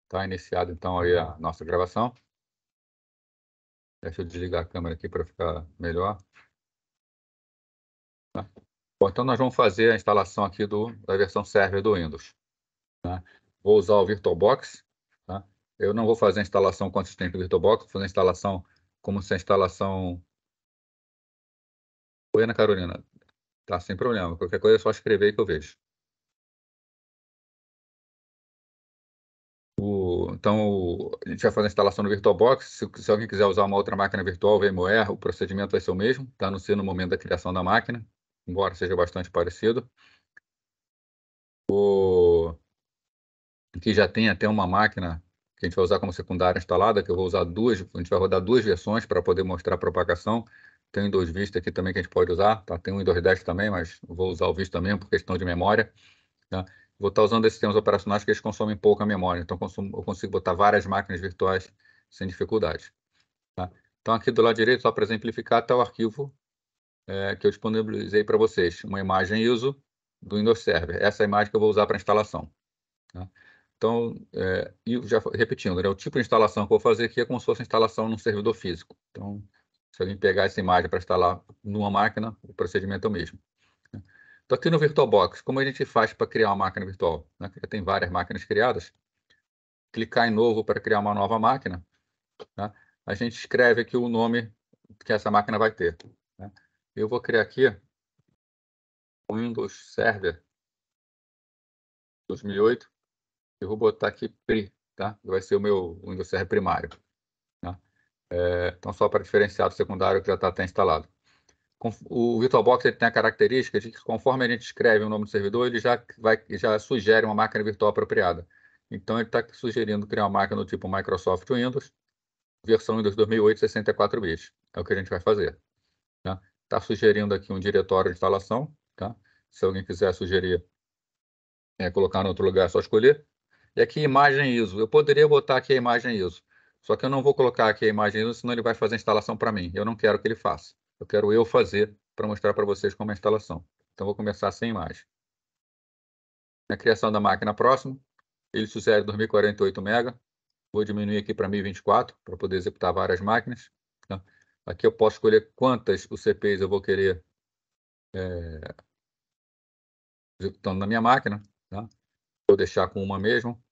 Tá iniciado, então, aí a nossa gravação. Deixa eu desligar a câmera aqui para ficar melhor. Tá? Bom, então nós vamos fazer a instalação aqui da versão server do Windows. Tá? Vou usar o VirtualBox. Tá? Eu não vou fazer a instalação consistente do VirtualBox, vou fazer a instalação como se a instalação... Oi, Ana Carolina. Tá, sem problema. Qualquer coisa é só escrever que eu vejo. Então, a gente vai fazer a instalação no VirtualBox. Se alguém quiser usar uma outra máquina virtual, VMware, o procedimento vai ser o mesmo. Tá no no momento da criação da máquina, embora seja bastante parecido. Aqui já tem até uma máquina que a gente vai usar como secundária instalada, que eu vou usar duas, a gente vai rodar duas versões para poder mostrar a propagação. Tem o Windows Vista aqui também que a gente pode usar, tá? Tem o Windows 10 também, mas vou usar o Vista mesmo por questão de memória. Tá? Vou estar usando esses sistemas operacionais que eles consomem pouca memória, então eu consigo botar várias máquinas virtuais sem dificuldade. Tá? Então aqui do lado direito, só para exemplificar, está o arquivo que eu disponibilizei para vocês, uma imagem ISO do Windows Server. Essa é a imagem que eu vou usar para instalação. Tá? Então, e já repetindo, né, o tipo de instalação que eu vou fazer aqui é como se fosse instalação num servidor físico. Então, se alguém pegar essa imagem para instalar numa máquina, o procedimento é o mesmo. Então, aqui no VirtualBox, como a gente faz para criar uma máquina virtual? Né? Já tem várias máquinas criadas. Clicar em novo para criar uma nova máquina. Né? A gente escreve aqui o nome que essa máquina vai ter. Né? Eu vou criar aqui Windows Server 2008. Eu vou botar aqui PRI, tá? Vai ser o meu Windows Server primário. Tá? Então, só para diferenciar do secundário que já está até instalado. O VirtualBox ele tem a característica de que, conforme a gente escreve o nome do servidor, ele já sugere uma máquina virtual apropriada. Então, ele está sugerindo criar uma máquina do tipo Microsoft Windows, versão Windows 2008, 64 bits. É o que a gente vai fazer. Tá? Está sugerindo aqui um diretório de instalação. Tá? Se alguém quiser sugerir, colocar em outro lugar, é só escolher. E aqui, imagem ISO. Eu poderia botar aqui a imagem ISO. Só que eu não vou colocar aqui a imagem ISO, senão ele vai fazer a instalação para mim. Eu não quero que ele faça. Eu quero eu fazer para mostrar para vocês como é a instalação. Então, vou começar sem imagem. Na criação da máquina próxima, ele sugere 2048 MB. Vou diminuir aqui para 1024, para poder executar várias máquinas. Tá? Aqui eu posso escolher quantas UCPs eu vou querer executando na minha máquina. Tá? Vou deixar com uma mesmo.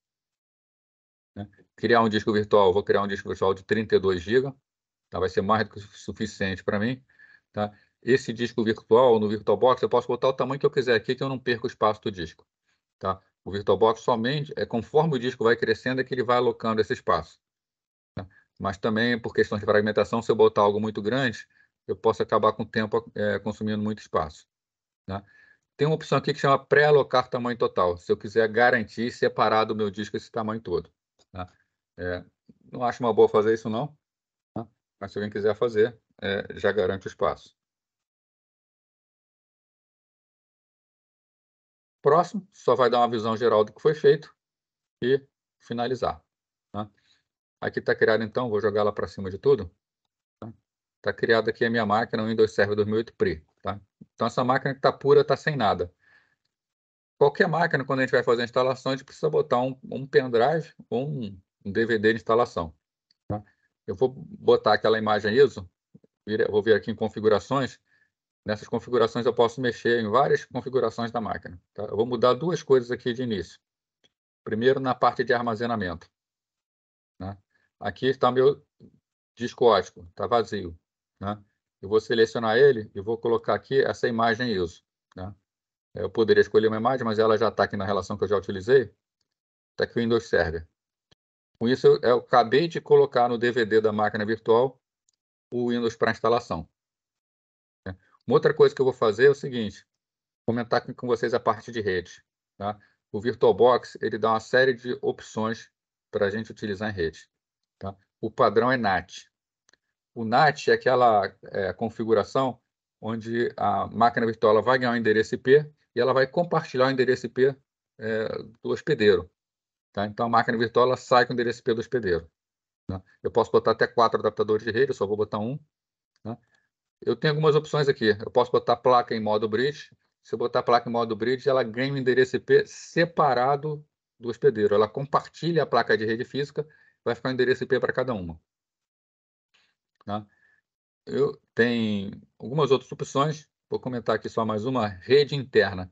Né? Criar um disco virtual, vou criar um disco virtual de 32 GB. Tá? Vai ser mais do que o suficiente para mim. Tá? Esse disco virtual, no VirtualBox, eu posso botar o tamanho que eu quiser aqui, que eu não perco o espaço do disco. Tá? O VirtualBox somente, conforme o disco vai crescendo, é que ele vai alocando esse espaço. Tá? Mas também, por questão de fragmentação, se eu botar algo muito grande, eu posso acabar com o tempo consumindo muito espaço. Tá? Tem uma opção aqui que chama pré-alocar tamanho total, se eu quiser garantir separar do meu disco esse tamanho todo. Tá? Não acho uma boa fazer isso, não. Tá? Mas se alguém quiser fazer, já garante o espaço. Próximo, só vai dar uma visão geral do que foi feito e finalizar. Tá? Aqui está criado, então, vou jogar lá para cima de tudo. Está criada aqui a minha máquina, o Windows Server 2008 PRI. Tá? Então, essa máquina que está pura, está sem nada. Qualquer máquina, quando a gente vai fazer a instalação, a gente precisa botar um pendrive ou um DVD de instalação. Tá? Eu vou botar aquela imagem ISO, vou vir aqui em configurações. Nessas configurações eu posso mexer em várias configurações da máquina. Tá? Eu vou mudar duas coisas aqui de início. Primeiro, na parte de armazenamento. Né? Aqui está meu disco ótico, está vazio. Né? Eu vou selecionar ele e vou colocar aqui essa imagem ISO. Né? Eu poderia escolher uma imagem, mas ela já está aqui na relação que eu já utilizei. Está aqui o Windows Server. Com isso, eu acabei de colocar no DVD da máquina virtual o Windows para instalação. Uma outra coisa que eu vou fazer é o seguinte, comentar aqui com vocês a parte de rede. Tá? O VirtualBox ele dá uma série de opções para a gente utilizar em rede. Tá? O padrão é NAT. O NAT é aquela configuração onde a máquina virtual ela vai ganhar um endereço IP e ela vai compartilhar o endereço IP do hospedeiro. Tá? Então, a máquina virtual ela sai com o endereço IP do hospedeiro. Tá? Eu posso botar até 4 adaptadores de rede, eu só vou botar um. Tá? Eu tenho algumas opções aqui. Eu posso botar placa em modo bridge. Se eu botar placa em modo bridge, ela ganha um endereço IP separado do hospedeiro. Ela compartilha a placa de rede física, vai ficar o endereço IP para cada uma. Tá? Eu tenho algumas outras opções, vou comentar aqui só mais uma, rede interna.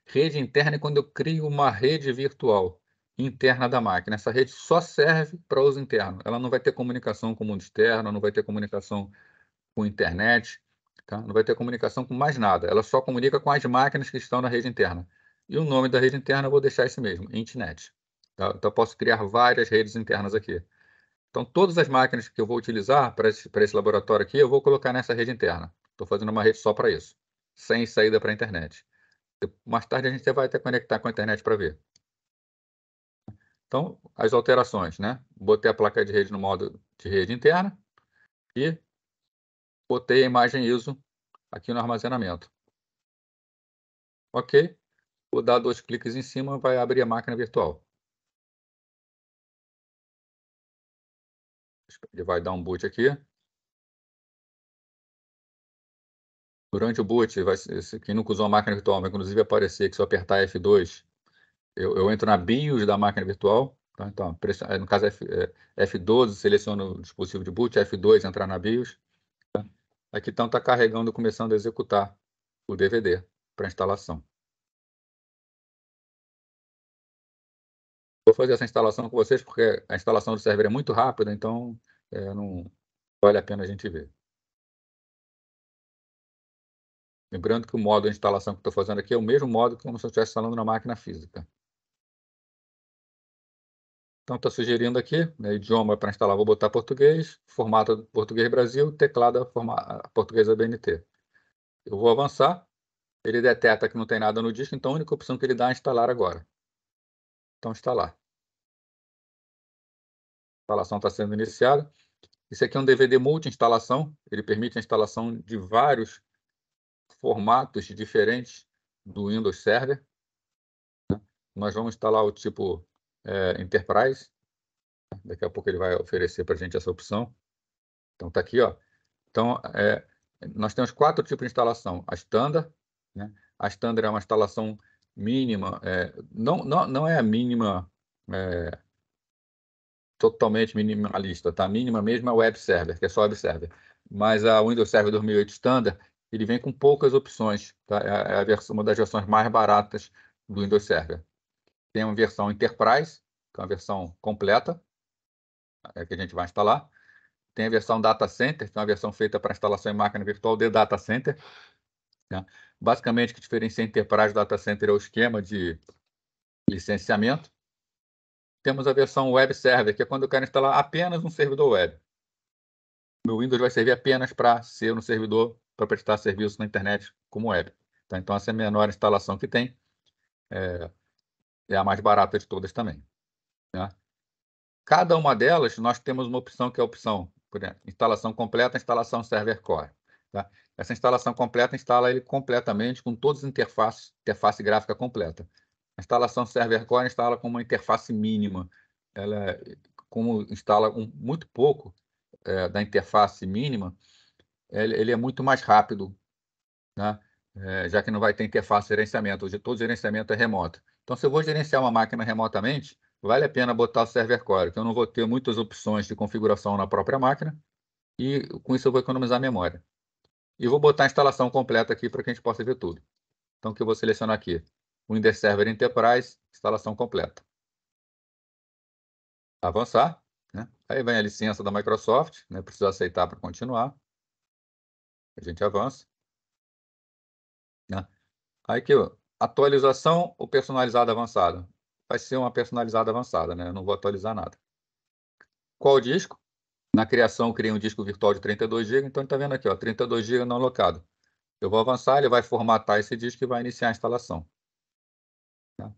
Rede interna é quando eu crio uma rede virtual interna da máquina. Essa rede só serve para uso interno. Ela não vai ter comunicação com o mundo externo, não vai ter comunicação com internet, tá? Não vai ter comunicação com mais nada. Ela só comunica com as máquinas que estão na rede interna. E o nome da rede interna eu vou deixar esse mesmo, Intnet. Tá? Então eu posso criar várias redes internas aqui. Então todas as máquinas que eu vou utilizar para esse laboratório aqui, eu vou colocar nessa rede interna. Estou fazendo uma rede só para isso, sem saída para a internet. Mais tarde a gente vai até conectar com a internet para ver. Então, as alterações, né? Botei a placa de rede no modo de rede interna e botei a imagem ISO aqui no armazenamento. Ok? Vou dar 2 cliques em cima, vai abrir a máquina virtual. Ele vai dar um boot aqui. Durante o boot, quem nunca usou a máquina virtual, vai inclusive aparecer que se eu apertar F2, eu entro na BIOS da máquina virtual. Tá? Então, no caso F12, seleciono o dispositivo de boot, F2, entrar na BIOS. Tá? Aqui então está carregando, começando a executar o DVD para instalação. Vou fazer essa instalação com vocês porque a instalação do server é muito rápida, então não vale a pena a gente ver. Lembrando que o modo de instalação que estou fazendo aqui é o mesmo modo que como se eu estivesse instalando na máquina física. Então, está sugerindo aqui, né, idioma para instalar, vou botar português, formato português Brasil, teclado português ABNT. Eu vou avançar, ele detecta que não tem nada no disco, então a única opção que ele dá é instalar agora. Então, instalar. A instalação está sendo iniciada. Esse aqui é um DVD multi-instalação, ele permite a instalação de vários formatos diferentes do Windows Server. Nós vamos instalar o tipo Enterprise. Daqui a pouco ele vai oferecer para a gente essa opção. Então, está aqui, ó. Então, nós temos 4 tipos de instalação. A Standard, né? A Standard é uma instalação mínima, não é a mínima totalmente minimalista, tá? A mínima mesmo é o Web Server, que é só Web Server. Mas a Windows Server 2008 Standard, ele vem com poucas opções, tá? Uma das versões mais baratas do Windows Server. Tem uma versão Enterprise, que é uma versão completa, que a gente vai instalar. Tem a versão Data Center, que é uma versão feita para instalação em máquina virtual de Data Center. Né? Basicamente, o que diferencia Enterprise e Data Center é o esquema de licenciamento. Temos a versão Web Server, que é quando eu quero instalar apenas um servidor web. Meu Windows vai servir apenas para ser um servidor para prestar serviço na internet como web. Tá? Então, essa é a menor instalação que tem. É a mais barata de todas também. Né? Cada uma delas, nós temos uma opção que é a opção, por exemplo, instalação completa, instalação server core. Tá? Essa instalação completa instala ele completamente com todas as interface gráfica completa. A instalação server core instala com uma interface mínima. Ela, como instala muito pouco da interface mínima, ele é muito mais rápido, né? Já que não vai ter interface de gerenciamento. Hoje todo gerenciamento é remoto. Então, se eu vou gerenciar uma máquina remotamente, vale a pena botar o server core, que eu não vou ter muitas opções de configuração na própria máquina e com isso eu vou economizar memória. E vou botar a instalação completa aqui para que a gente possa ver tudo. Então, o que eu vou selecionar aqui? Windows Server Enterprise, instalação completa. Avançar, né? Aí vem a licença da Microsoft, né? Precisa aceitar para continuar. A gente avança. Né? Aí aqui, ó, atualização ou personalizada avançada? Vai ser uma personalizada avançada, né? Eu não vou atualizar nada. Qual disco? Na criação, eu criei um disco virtual de 32 GB, então está vendo aqui, ó, 32 GB não alocado. Eu vou avançar, ele vai formatar esse disco e vai iniciar a instalação. Tá?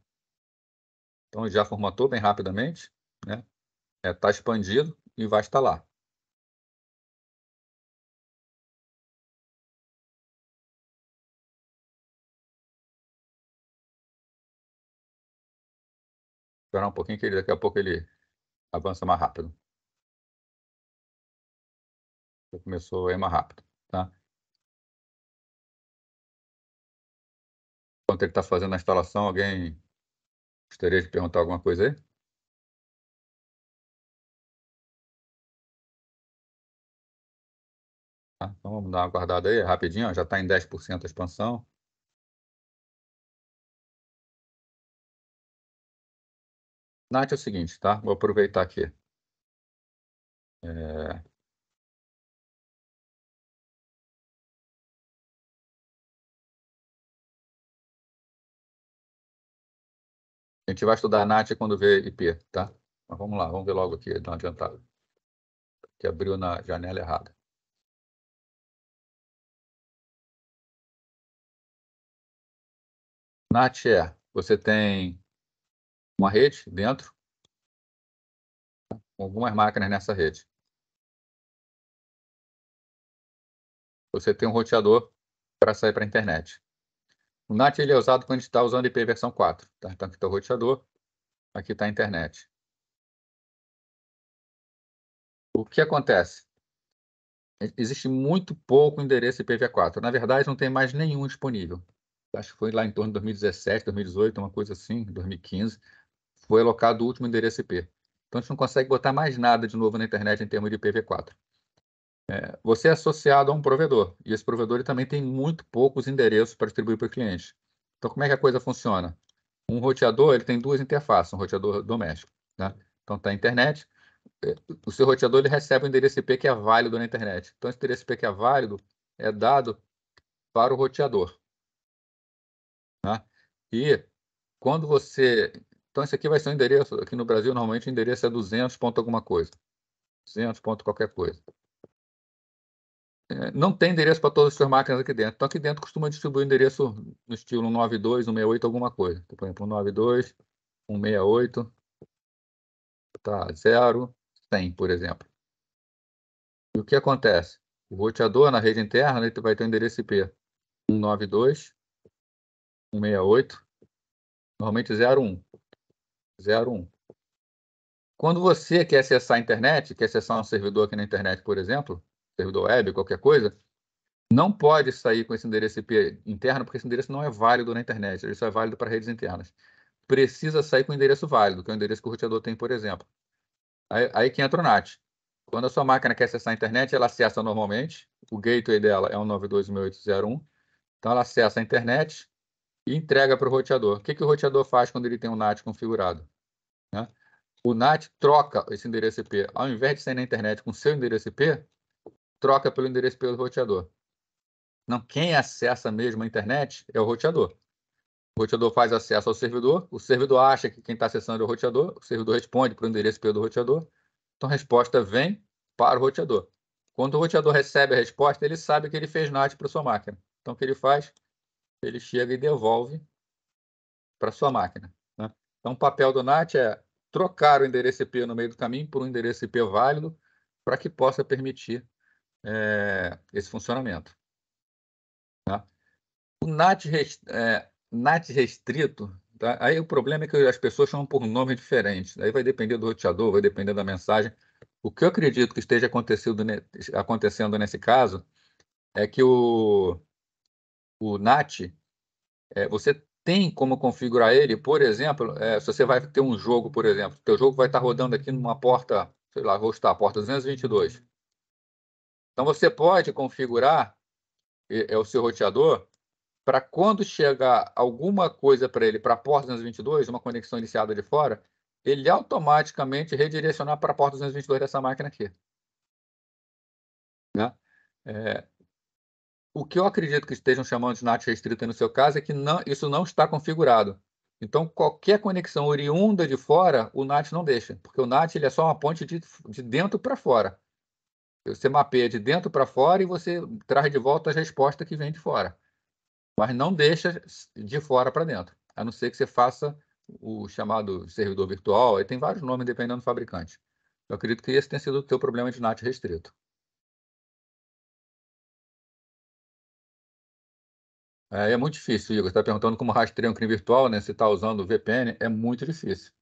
Então, já formatou bem rapidamente, né? Está expandido e vai instalar. Esperar um pouquinho que daqui a pouco ele avança mais rápido. Já começou a ir mais rápido, tá? Enquanto ele está fazendo a instalação, alguém Gostaria de perguntar alguma coisa aí? Tá? Então vamos dar uma guardada aí, rapidinho, ó, já está em 10% a expansão. Nath, é o seguinte, tá? Vou aproveitar aqui. É, A gente vai estudar NAT quando vê IP, tá? Mas vamos lá, vamos ver logo aqui, dar uma adiantada. Que abriu na janela errada. NAT você tem uma rede dentro, com algumas máquinas nessa rede. Você tem um roteador para sair para a internet. O NAT ele é usado quando a gente está usando IP versão 4. Tá? Então aqui está o roteador, aqui está a internet. O que acontece? Existe muito pouco endereço IPv4. Na verdade, não tem mais nenhum disponível. Acho que foi lá em torno de 2017, 2018, uma coisa assim, 2015. Foi alocado o último endereço IP. Então, a gente não consegue botar mais nada de novo na internet em termos de IPv4. Você é associado a um provedor, e esse provedor ele também tem muito poucos endereços para distribuir para o cliente. Então, como é que a coisa funciona? Um roteador ele tem duas interfaces, um roteador doméstico. Né? Então, está a internet, o seu roteador ele recebe o endereço IP que é válido na internet. Então, esse endereço IP que é válido é dado para o roteador. Né? E quando você... Então, esse aqui vai ser um endereço, aqui no Brasil, normalmente o endereço é 200 ponto alguma coisa. 200 ponto qualquer coisa. Não tem endereço para todas as suas máquinas aqui dentro. Então, aqui dentro costuma distribuir endereço no estilo 192, 168, alguma coisa. Então, por exemplo, 192, 168, tá, 0, 100, por exemplo. E o que acontece? O roteador na rede interna ele vai ter o endereço IP 192, 168, normalmente 01, 01. Quando você quer acessar a internet, quer acessar um servidor aqui na internet, por exemplo, servidor web, qualquer coisa, não pode sair com esse endereço IP interno, porque esse endereço não é válido na internet, ele só é válido para redes internas. Precisa sair com o endereço válido, que é o endereço que o roteador tem, por exemplo. Aí que entra o NAT. Quando a sua máquina quer acessar a internet, ela acessa normalmente, o gateway dela é 192.168.0.1, então ela acessa a internet e entrega para o roteador. O que o roteador faz quando ele tem um NAT configurado? Né? O NAT troca esse endereço IP, ao invés de sair na internet com o seu endereço IP, troca pelo endereço IP do roteador. Não, quem acessa mesmo a internet é o roteador. O roteador faz acesso ao servidor, o servidor acha que quem está acessando é o roteador, o servidor responde para o endereço IP do roteador, então a resposta vem para o roteador. Quando o roteador recebe a resposta, ele sabe que ele fez NAT para sua máquina. Então, o que ele faz? Ele chega e devolve para sua máquina. Né? Então, o papel do NAT é trocar o endereço IP no meio do caminho por um endereço IP válido para que possa permitir esse funcionamento. Tá? O NAT restrito, tá? Aí o problema é que as pessoas chamam por nomes diferentes. Aí vai depender do roteador, vai depender da mensagem. O que eu acredito que esteja acontecendo nesse caso é que o NAT, você tem como configurar ele, por exemplo, se você vai ter um jogo, por exemplo, o teu jogo vai estar rodando aqui numa porta, sei lá, vou estar a porta 222. Então você pode configurar o seu roteador para quando chegar alguma coisa para ele para a porta 222, uma conexão iniciada de fora, ele automaticamente redirecionar para a porta 222 dessa máquina aqui. Né? O que eu acredito que estejam chamando de NAT restrito no seu caso é que isso não está configurado. Então, qualquer conexão oriunda de fora, o NAT não deixa, porque o NAT ele é só uma ponte de dentro para fora. Você mapeia de dentro para fora e você traz de volta as respostas que vêm de fora. Mas não deixa de fora para dentro, a não ser que você faça o chamado servidor virtual, aí tem vários nomes dependendo do fabricante. Eu acredito que esse tenha sido o teu problema de NAT restrito. É muito difícil, Igor. Você está perguntando como rastrear um crime virtual, né? Se está usando VPN, é muito difícil.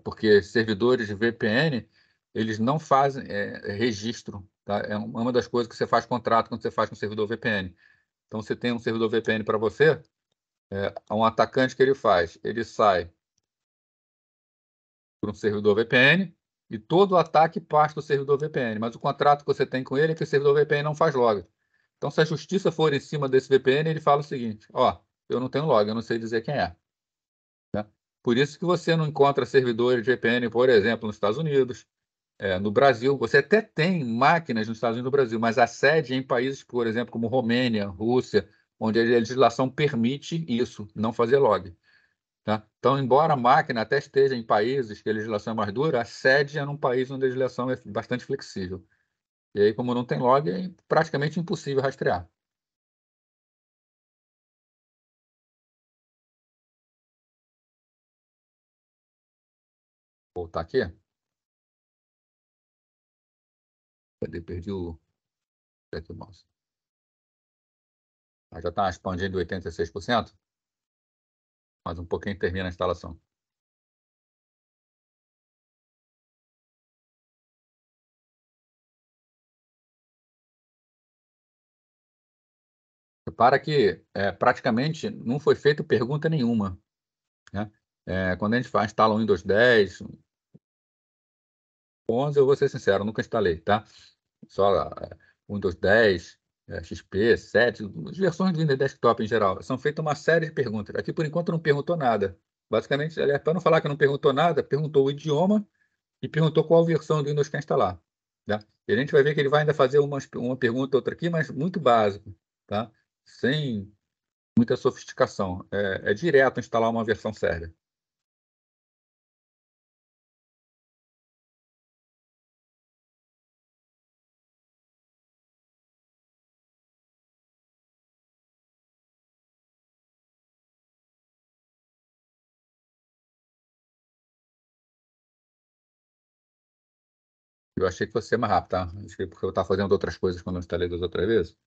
Porque servidores de VPN, eles não fazem registro. Tá? É uma das coisas que você faz contrato quando você faz com um servidor VPN. Então, você tem um servidor VPN para você, um atacante que ele faz? Ele sai por um servidor VPN e todo o ataque parte do servidor VPN, mas o contrato que você tem com ele é que o servidor VPN não faz log. Então, se a justiça for em cima desse VPN, ele fala o seguinte: ó, eu não tenho log, eu não sei dizer quem é. Né? Por isso que você não encontra servidores de VPN, por exemplo, nos Estados Unidos, no Brasil. Você até tem máquinas nos Estados Unidos e no Brasil, mas a sede é em países, por exemplo, como Romênia, Rússia, onde a legislação permite isso, não fazer log. Tá? Então, embora a máquina até esteja em países que a legislação é mais dura, a sede é num país onde a legislação é bastante flexível. E aí, como não tem log, é praticamente impossível rastrear. Vou voltar aqui. Cadê? Perdi o mouse. Já está expandindo 86%. Mais um pouquinho termina a instalação. Repara que praticamente não foi feita pergunta nenhuma. Né? Quando a gente instala o Windows 10, 11, eu vou ser sincero, nunca instalei, tá? Só Windows 10, XP, 7, as versões do Windows Desktop em geral, são feitas uma série de perguntas. Aqui, por enquanto, não perguntou nada. Basicamente, para não falar que não perguntou nada, perguntou o idioma e perguntou qual versão do Windows quer instalar. Tá? E a gente vai ver que ele vai ainda fazer uma pergunta outra aqui, mas muito básico, tá? Sem muita sofisticação. É direto instalar uma versão séria. Eu achei que fosse ser mais rápido, tá? Acho que porque eu estava fazendo outras coisas quando eu instalei das outras vezes.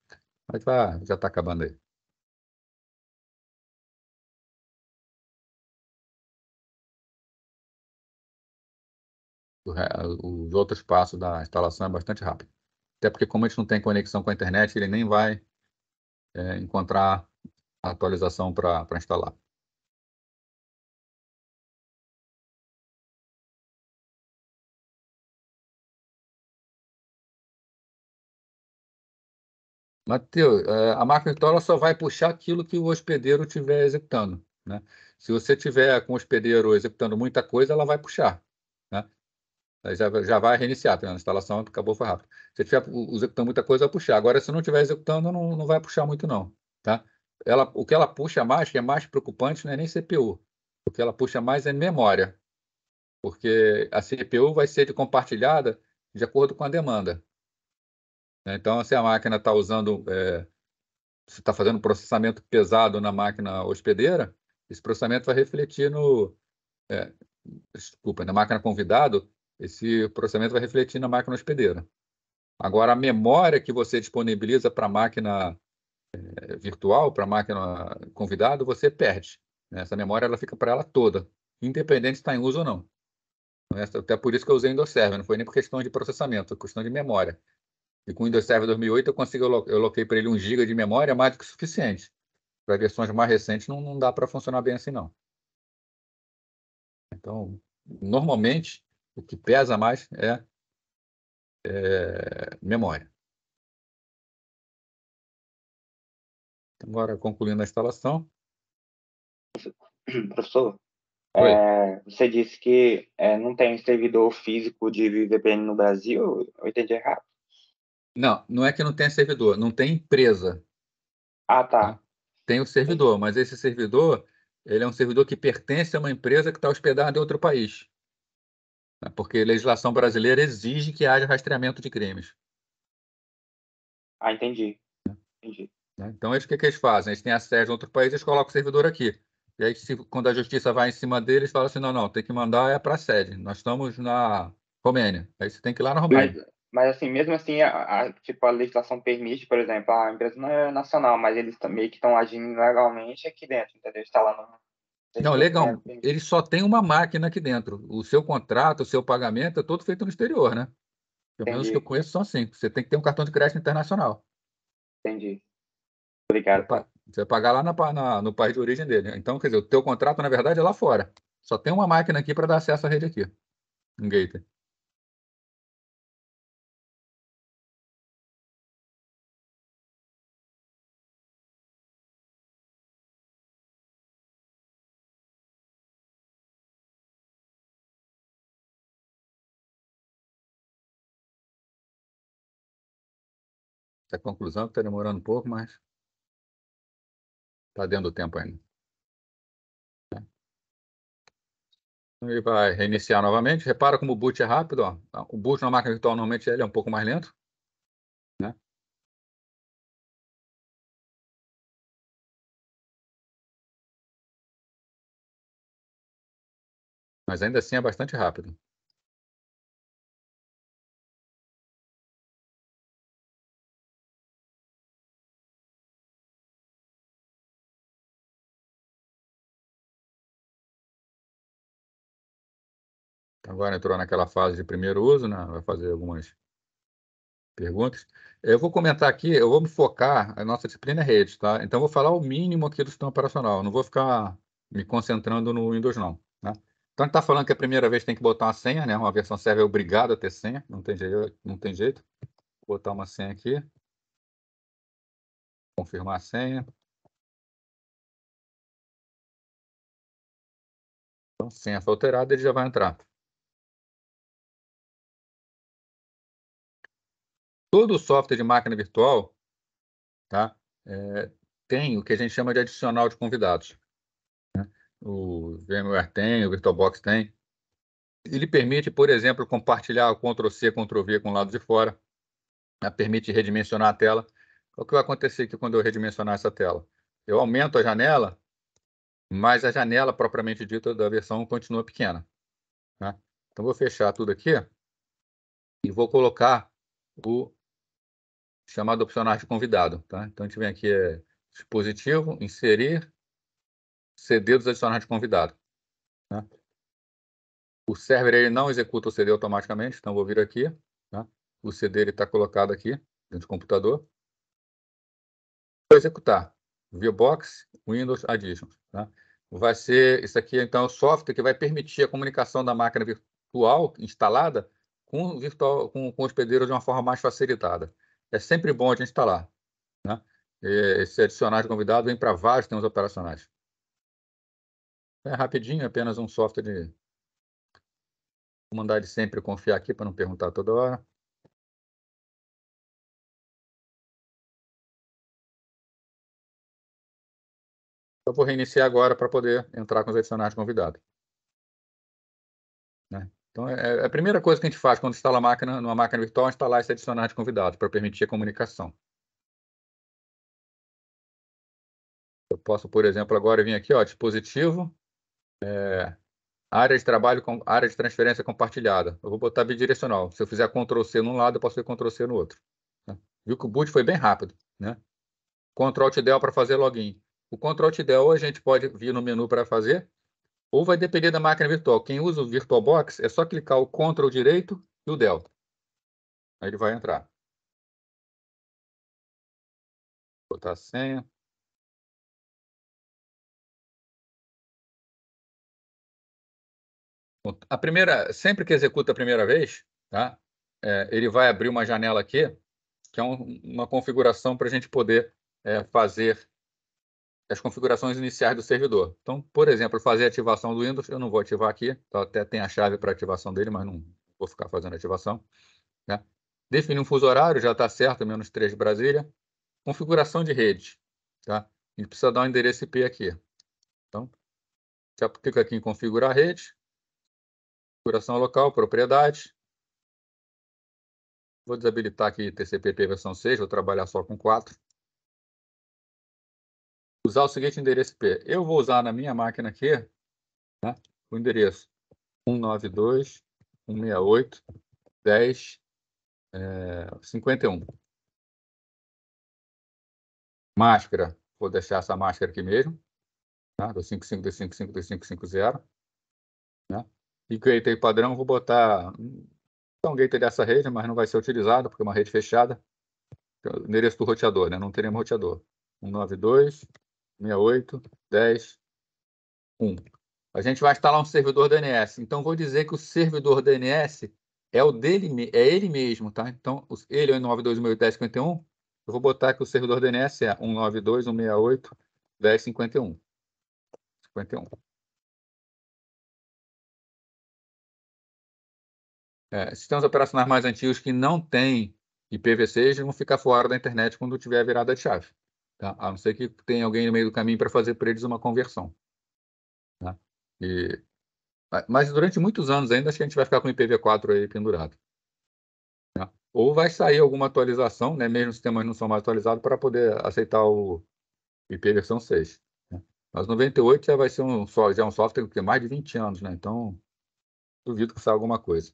Mas já está acabando aí. Os outros passos da instalação é bastante rápido. Até porque, como a gente não tem conexão com a internet, ele nem vai encontrar a atualização para instalar. Mateus, a máquina virtual só vai puxar aquilo que o hospedeiro estiver executando. Né? Se você tiver com o hospedeiro executando muita coisa, ela vai puxar. Né? Aí já vai reiniciar, a instalação acabou, foi rápido. Se estiver executando muita coisa, vai puxar. Agora, se não estiver executando, não vai puxar muito, não. Tá? O que ela puxa mais, que é mais preocupante, não é nem CPU. O que ela puxa mais é memória, porque a CPU vai ser compartilhada de acordo com a demanda. Então, se a máquina está usando, se está fazendo processamento pesado na máquina hospedeira, esse processamento vai refletir na máquina convidado, esse processamento vai refletir na máquina hospedeira. Agora, a memória que você disponibiliza para a máquina virtual, para a máquina convidado, você perde. Né? Essa memória ela fica para ela toda, independente se está em uso ou não. Até por isso que eu usei o Windows Server, não foi nem por questão de processamento, foi questão de memória. E com o Windows Server 2008 eu coloquei para ele 1 GB de memória, mais do que o suficiente. Para versões mais recentes não dá para funcionar bem assim, não. Então, normalmente, o que pesa mais é memória. Agora, concluindo a instalação. Professor, Oi. você disse que não tem servidor físico de VPN no Brasil? Eu entendi errado? Não é que não tem servidor, não tem empresa. Ah, Tá? tá. Tem o servidor, mas esse servidor ele é um servidor que pertence a uma empresa que está hospedada em outro país. Né? Porque a legislação brasileira exige que haja rastreamento de crimes. Ah, entendi. Entendi. Né? Então, o que eles fazem? Eles têm a sede em outro país, eles colocam o servidor aqui. E aí, quando a justiça vai em cima deles, fala assim, não, tem que mandar para a sede. Nós estamos na Romênia. Aí você tem que ir lá na Mas, Romênia. mas assim, mesmo assim, tipo, a legislação permite, por exemplo, a empresa não é nacional, mas eles meio que estão agindo legalmente aqui dentro, entendeu? Está lá no Não, servidor legal. permite. Ele só tem uma máquina aqui dentro. O seu contrato, o seu pagamento é todo feito no exterior, né? Pelo menos os que eu Entendi, conheço são assim. Você tem que ter um cartão de crédito internacional. entendi. Obrigado, tá? Você vai pagar lá no país de origem dele. Então, quer dizer, o teu contrato, na verdade, é lá fora. Só tem uma máquina aqui para dar acesso à rede aqui. um gateway. Essa conclusão que está demorando um pouco, mas está dentro do tempo ainda. Ele vai reiniciar novamente. Repara como o boot é rápido. Ó. O boot na máquina virtual normalmente ele é um pouco mais lento, né? Mas ainda assim é bastante rápido. Agora entrou naquela fase de primeiro uso, né? Vai fazer algumas perguntas. Eu vou comentar aqui, eu vou me focar, a nossa disciplina é rede, tá? Então, eu vou falar o mínimo aqui do sistema operacional, não vou ficar me concentrando no Windows, não, né? Então, a gente está falando que a primeira vez tem que botar uma senha, né? Uma versão server é obrigada a ter senha, não tem jeito, não tem jeito. Vou botar uma senha aqui. Confirmar a senha. Então, senha foi alterada, ele já vai entrar. Todo o software de máquina virtual, tá? Tem o que a gente chama de adicional de convidados, né? O VMware tem, o VirtualBox tem. Ele permite, por exemplo, compartilhar o Ctrl+C, Ctrl+V com o lado de fora, né? Permite redimensionar a tela. O que vai acontecer aqui quando eu redimensionar essa tela? Eu aumento a janela, mas a janela propriamente dita da versão continua pequena, né? Então, vou fechar tudo aqui e vou colocar o chamado opcionais de convidado, tá? Então, a gente vem aqui, dispositivo, inserir, CD dos adicionais de convidado, né? O server ele não executa o CD automaticamente, então vou vir aqui, tá? O CD está colocado aqui, dentro do computador. Vou executar. VirBox, Windows Additions, tá? Vai ser, isso aqui, então, é o software que vai permitir a comunicação da máquina virtual instalada com o hospedeiro de uma forma mais facilitada. É sempre bom a gente instalar, né? Esse adicional de convidado vem para vários sistemas operacionais. É rapidinho, apenas um software de... Vou mandar ele sempre confiar aqui para não perguntar toda hora. Eu vou reiniciar agora para poder entrar com os adicionais de convidado, né? Então, a primeira coisa que a gente faz quando instala a máquina, numa máquina virtual, é instalar esse adicional de convidado para permitir a comunicação. Eu posso, por exemplo, agora vir aqui, ó, dispositivo, área de trabalho, área de transferência compartilhada. Eu vou botar bidirecional. Se eu fizer Ctrl+C num lado, eu posso ver Ctrl+C no outro, né? Viu que o boot foi bem rápido, né? Ctrl+Alt+Del para fazer login. O Ctrl+Alt+Del ou a gente pode vir no menu para fazer, ou vai depender da máquina virtual. Quem usa o VirtualBox é só clicar o Ctrl direito e o Del. Aí ele vai entrar. Vou botar a senha. A primeira, sempre que executa a primeira vez, tá? Ele vai abrir uma janela aqui, que é uma configuração para a gente poder fazer as configurações iniciais do servidor. Então, por exemplo, fazer a ativação do Windows, eu não vou ativar aqui, então até tem a chave para ativação dele, mas não vou ficar fazendo ativação, né? Definir um fuso horário, já está certo, -3 de Brasília. Configuração de rede, tá? A gente precisa dar um endereço IP aqui. Então, já clica aqui em configurar rede, configuração local, propriedade. Vou desabilitar aqui TCP/IP versão 6, vou trabalhar só com 4. Usar o seguinte endereço IP. Eu vou usar na minha máquina aqui, né, o endereço 192.168.10.51. Máscara, vou deixar essa máscara aqui mesmo, tá? Do 55.255.255.0, né? E gateway padrão, vou botar um gateway dessa rede, mas não vai ser utilizado, porque é uma rede fechada. O endereço do roteador, né? Não teremos roteador. 192.168.10.1. A gente vai instalar um servidor DNS. Então, vou dizer que o servidor DNS é o dele, é ele mesmo, tá? Então, ele é o 192.168.10.51. Eu vou botar que o servidor DNS é 192.168.10.51. 51. Sistemas operacionais mais antigos que não têm IPv6 vão ficar fora da internet quando tiver a virada de chave. Tá? A não ser que tenha alguém no meio do caminho para fazer para eles uma conversão. Tá? Mas durante muitos anos ainda, acho que a gente vai ficar com o IPv4 aí pendurado. Tá? Ou vai sair alguma atualização, né? Mesmo os sistemas não são mais atualizados, para poder aceitar o IP versão 6. Né? Mas 98 já vai ser já um software que tem mais de 20 anos, né? Então, duvido que saia alguma coisa.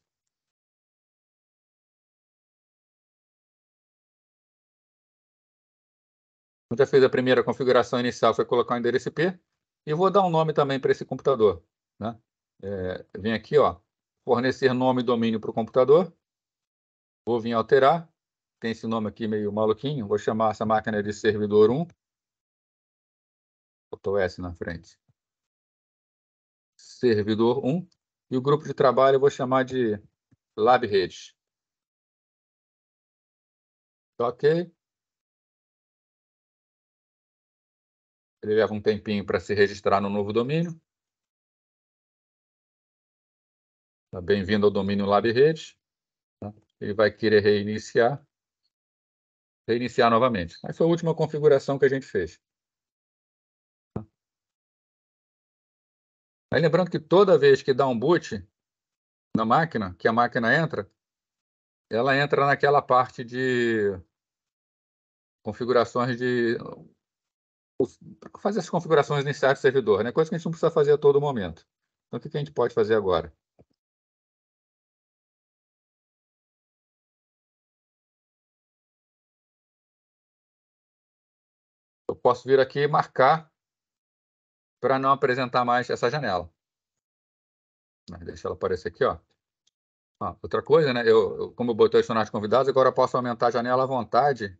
Eu já fiz a primeira configuração inicial, foi colocar o endereço IP, e vou dar um nome também para esse computador. Né? Vem aqui, ó, fornecer nome e domínio para o computador. Vou vir alterar. Tem esse nome aqui meio maluquinho. Vou chamar essa máquina de servidor 1. Botou S na frente. Servidor 1. E o grupo de trabalho eu vou chamar de Lab Redes. Ok. Ele leva um tempinho para se registrar no novo domínio. Tá, bem-vindo ao domínio Lab Redes. Tá? Ele vai querer reiniciar novamente. Essa foi a última configuração que a gente fez. Aí lembrando que toda vez que dá um boot na máquina, que a máquina entra, ela entra naquela parte de configurações de fazer as configurações iniciais do servidor, né? Coisa que a gente não precisa fazer a todo momento. Então, o que a gente pode fazer agora? Eu posso vir aqui e marcar para não apresentar mais essa janela. Deixa ela aparecer aqui, ó. Outra coisa, né? Como eu botei adicionar convidados, agora eu posso aumentar a janela à vontade.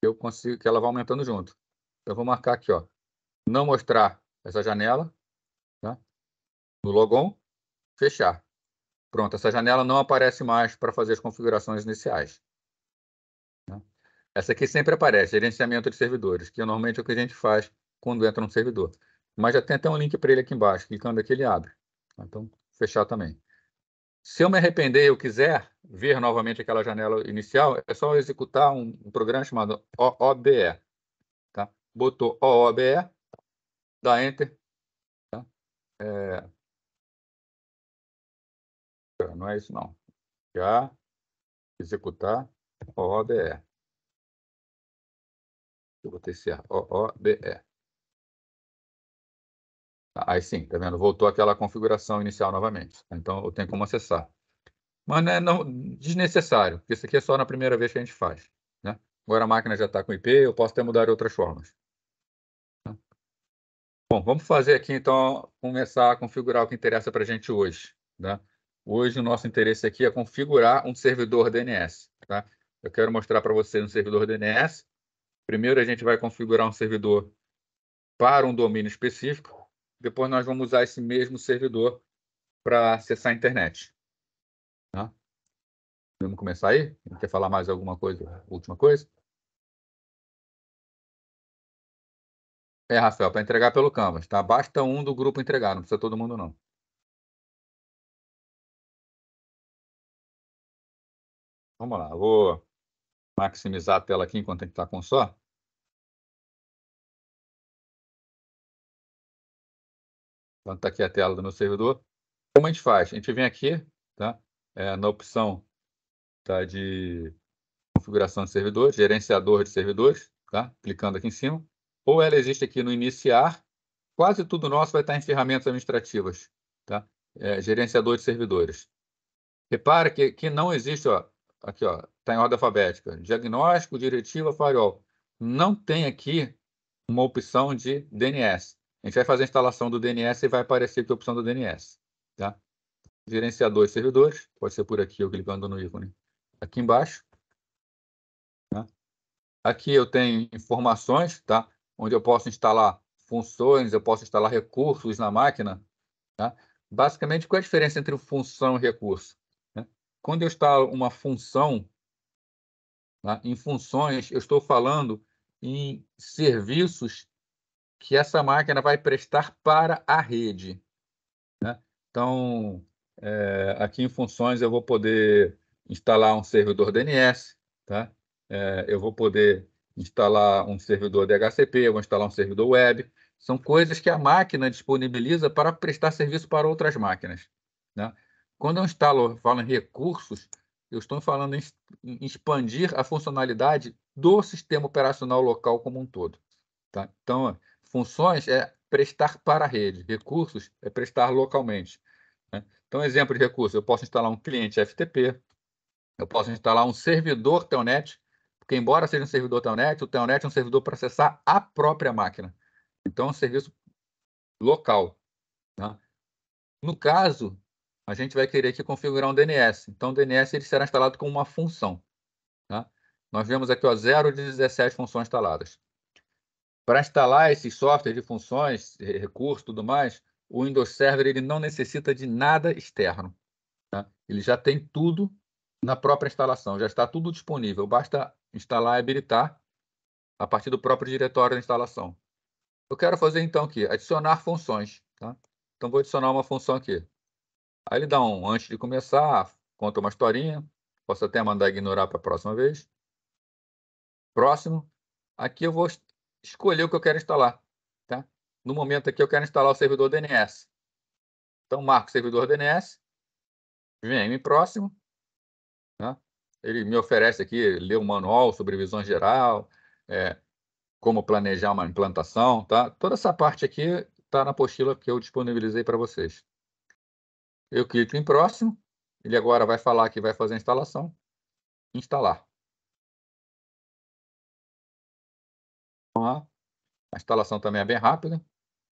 Eu consigo que ela vá aumentando junto. Eu vou marcar aqui, ó, não mostrar essa janela, tá? No logon, fechar. Pronto, essa janela não aparece mais para fazer as configurações iniciais. Né? Essa aqui sempre aparece, gerenciamento de servidores, que normalmente é o que a gente faz quando entra no servidor. Mas já tem até um link para ele aqui embaixo, clicando aqui ele abre. Então, fechar também. Se eu me arrepender e eu quiser ver novamente aquela janela inicial, é só executar um programa chamado OOBE. Tá? Botou OOBE, dá Enter. Tá? Não é isso, não. Já executar OOBE. Eu botei certo. OOBE. Aí sim, tá vendo? Voltou aquela configuração inicial novamente. Então, eu tenho como acessar. Mas não é desnecessário, porque isso aqui é só na primeira vez que a gente faz. Né? Agora a máquina já está com IP, eu posso até mudar de outras formas. Né? Bom, vamos fazer aqui, então, começar a configurar o que interessa para a gente hoje. Né? Hoje, o nosso interesse aqui é configurar um servidor DNS. Tá? Eu quero mostrar para você um servidor DNS. Primeiro, a gente vai configurar um servidor para um domínio específico. Depois, nós vamos usar esse mesmo servidor para acessar a internet. Tá? Vamos começar aí? Quer falar mais alguma coisa? Última coisa? Rafael, para entregar pelo Canvas, tá? Basta um do grupo entregar, não precisa todo mundo, não. Vamos lá, eu vou maximizar a tela aqui enquanto a gente está com só. Então, está aqui a tela do meu servidor. Como a gente faz? A gente vem aqui, tá? Na opção, tá, de configuração de servidores, gerenciador de servidores, tá? Clicando aqui em cima. Ou ela existe aqui no iniciar. Quase tudo nosso vai estar em ferramentas administrativas, tá? Gerenciador de servidores. Repara que não existe, ó, aqui, ó, está em ordem alfabética. Diagnóstico, diretiva, firewall. Não tem aqui uma opção de DNS. A gente vai fazer a instalação do DNS e vai aparecer aqui a opção do DNS. Tá? Gerenciador de servidores, pode ser por aqui, eu clicando no ícone aqui embaixo. Tá? Aqui eu tenho informações, tá? Onde eu posso instalar funções, eu posso instalar recursos na máquina. Tá? Basicamente, qual é a diferença entre função e recurso? Né? Quando eu instalo uma função, tá? Em funções, eu estou falando em serviços que essa máquina vai prestar para a rede. Né? Então, aqui em funções, eu vou poder instalar um servidor DNS, tá? Eu vou poder instalar um servidor DHCP, eu vou instalar um servidor web. São coisas que a máquina disponibiliza para prestar serviço para outras máquinas. Né? Quando eu falo em recursos, eu estou falando em expandir a funcionalidade do sistema operacional local como um todo. Tá? Então, funções é prestar para a rede, recursos é prestar localmente. Né? Então, exemplo de recurso, eu posso instalar um cliente FTP, eu posso instalar um servidor Telnet, porque embora seja um servidor Telnet, o Telnet é um servidor para acessar a própria máquina. Então, é um serviço local. Né? No caso, a gente vai querer aqui configurar um DNS. Então, o DNS ele será instalado como uma função. Tá? Nós vemos aqui 0 de 17 funções instaladas. Para instalar esses softwares de funções, recursos, tudo mais, o Windows Server ele não necessita de nada externo. Tá? Ele já tem tudo na própria instalação, já está tudo disponível. Basta instalar e habilitar a partir do próprio diretório da instalação. Eu quero fazer então aqui, adicionar funções. Tá? Então vou adicionar uma função aqui. Aí ele dá antes de começar, conta uma historinha. Posso até mandar ignorar para a próxima vez. Próximo. Aqui eu vou escolher o que eu quero instalar. Tá? No momento aqui eu quero instalar o servidor DNS. Então marco servidor DNS, vem em próximo. Né? Ele me oferece aqui, ler o manual sobre visão geral, como planejar uma implantação. Tá? Toda essa parte aqui está na apostila que eu disponibilizei para vocês. Eu clico em próximo, ele agora vai falar que vai fazer a instalação. Instalar. A instalação também é bem rápida.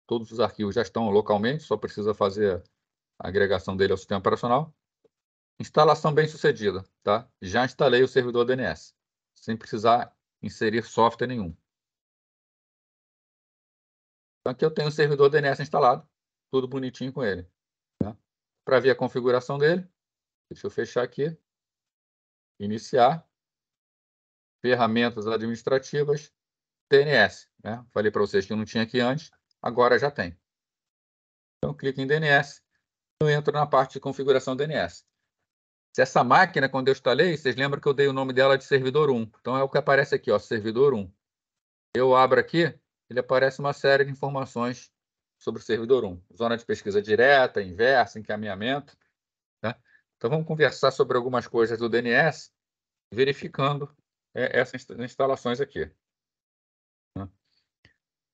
Todos os arquivos já estão localmente, só precisa fazer a agregação dele ao sistema operacional. Instalação bem sucedida, tá? Já instalei o servidor DNS, sem precisar inserir software nenhum. Então, aqui eu tenho o servidor DNS instalado, tudo bonitinho com ele. Tá? Para ver a configuração dele, deixa eu fechar aqui. Iniciar. Ferramentas administrativas, DNS. Né? Falei para vocês que não tinha aqui antes, agora já tem. Então, clico em DNS, eu entro na parte de configuração DNS. Se essa máquina, quando eu instalei, vocês lembram que eu dei o nome dela de servidor 1. Então, é o que aparece aqui, ó, servidor 1. Eu abro aqui, ele aparece uma série de informações sobre o servidor 1. Zona de pesquisa direta, inversa, encaminhamento. Tá? Então, vamos conversar sobre algumas coisas do DNS, verificando essas instalações aqui. Né?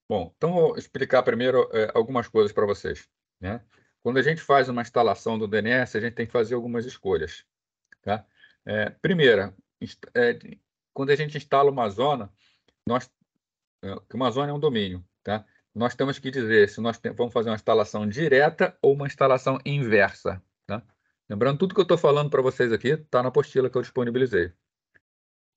Bom, então vou explicar primeiro algumas coisas para vocês. Né? Quando a gente faz uma instalação do DNS, a gente tem que fazer algumas escolhas. Tá? Primeira, quando a gente instala uma zona, uma zona é um domínio. Tá? Nós temos que dizer se nós vamos fazer uma instalação direta ou uma instalação inversa. Tá? Lembrando, tudo que eu estou falando para vocês aqui está na apostila que eu disponibilizei.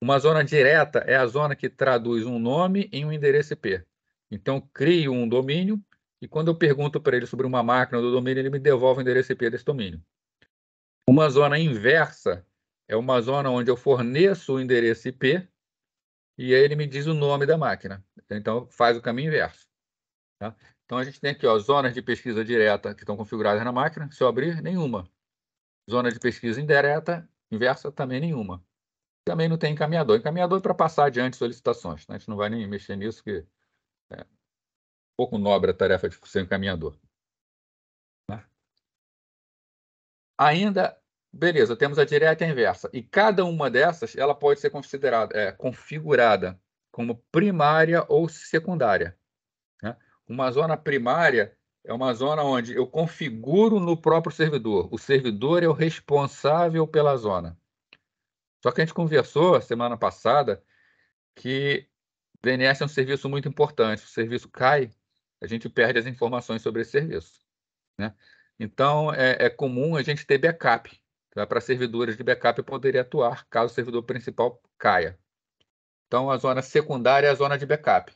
Uma zona direta é a zona que traduz um nome em um endereço IP. Então, crio um domínio e quando eu pergunto para ele sobre uma máquina do domínio, ele me devolve o endereço IP desse domínio. Uma zona inversa é uma zona onde eu forneço o endereço IP e aí ele me diz o nome da máquina. Então, faz o caminho inverso. Tá? Então, a gente tem aqui zonas de pesquisa direta que estão configuradas na máquina. Se eu abrir, nenhuma. Zona de pesquisa indireta, inversa, também nenhuma. Também não tem encaminhador. Encaminhador é para passar adiante solicitações. Né? A gente não vai nem mexer nisso, que é pouco nobre a tarefa de ser encaminhador. Né? Ainda, beleza, temos a direta e a inversa. E cada uma dessas ela pode ser configurada como primária ou secundária. Né? Uma zona primária é uma zona onde eu configuro no próprio servidor. O servidor é o responsável pela zona. Só que a gente conversou semana passada que DNS é um serviço muito importante. O serviço cai, a gente perde as informações sobre esse serviço. Né? Então, é comum a gente ter backup. Tá? Para servidores de backup poderia atuar caso o servidor principal caia. Então, a zona secundária é a zona de backup.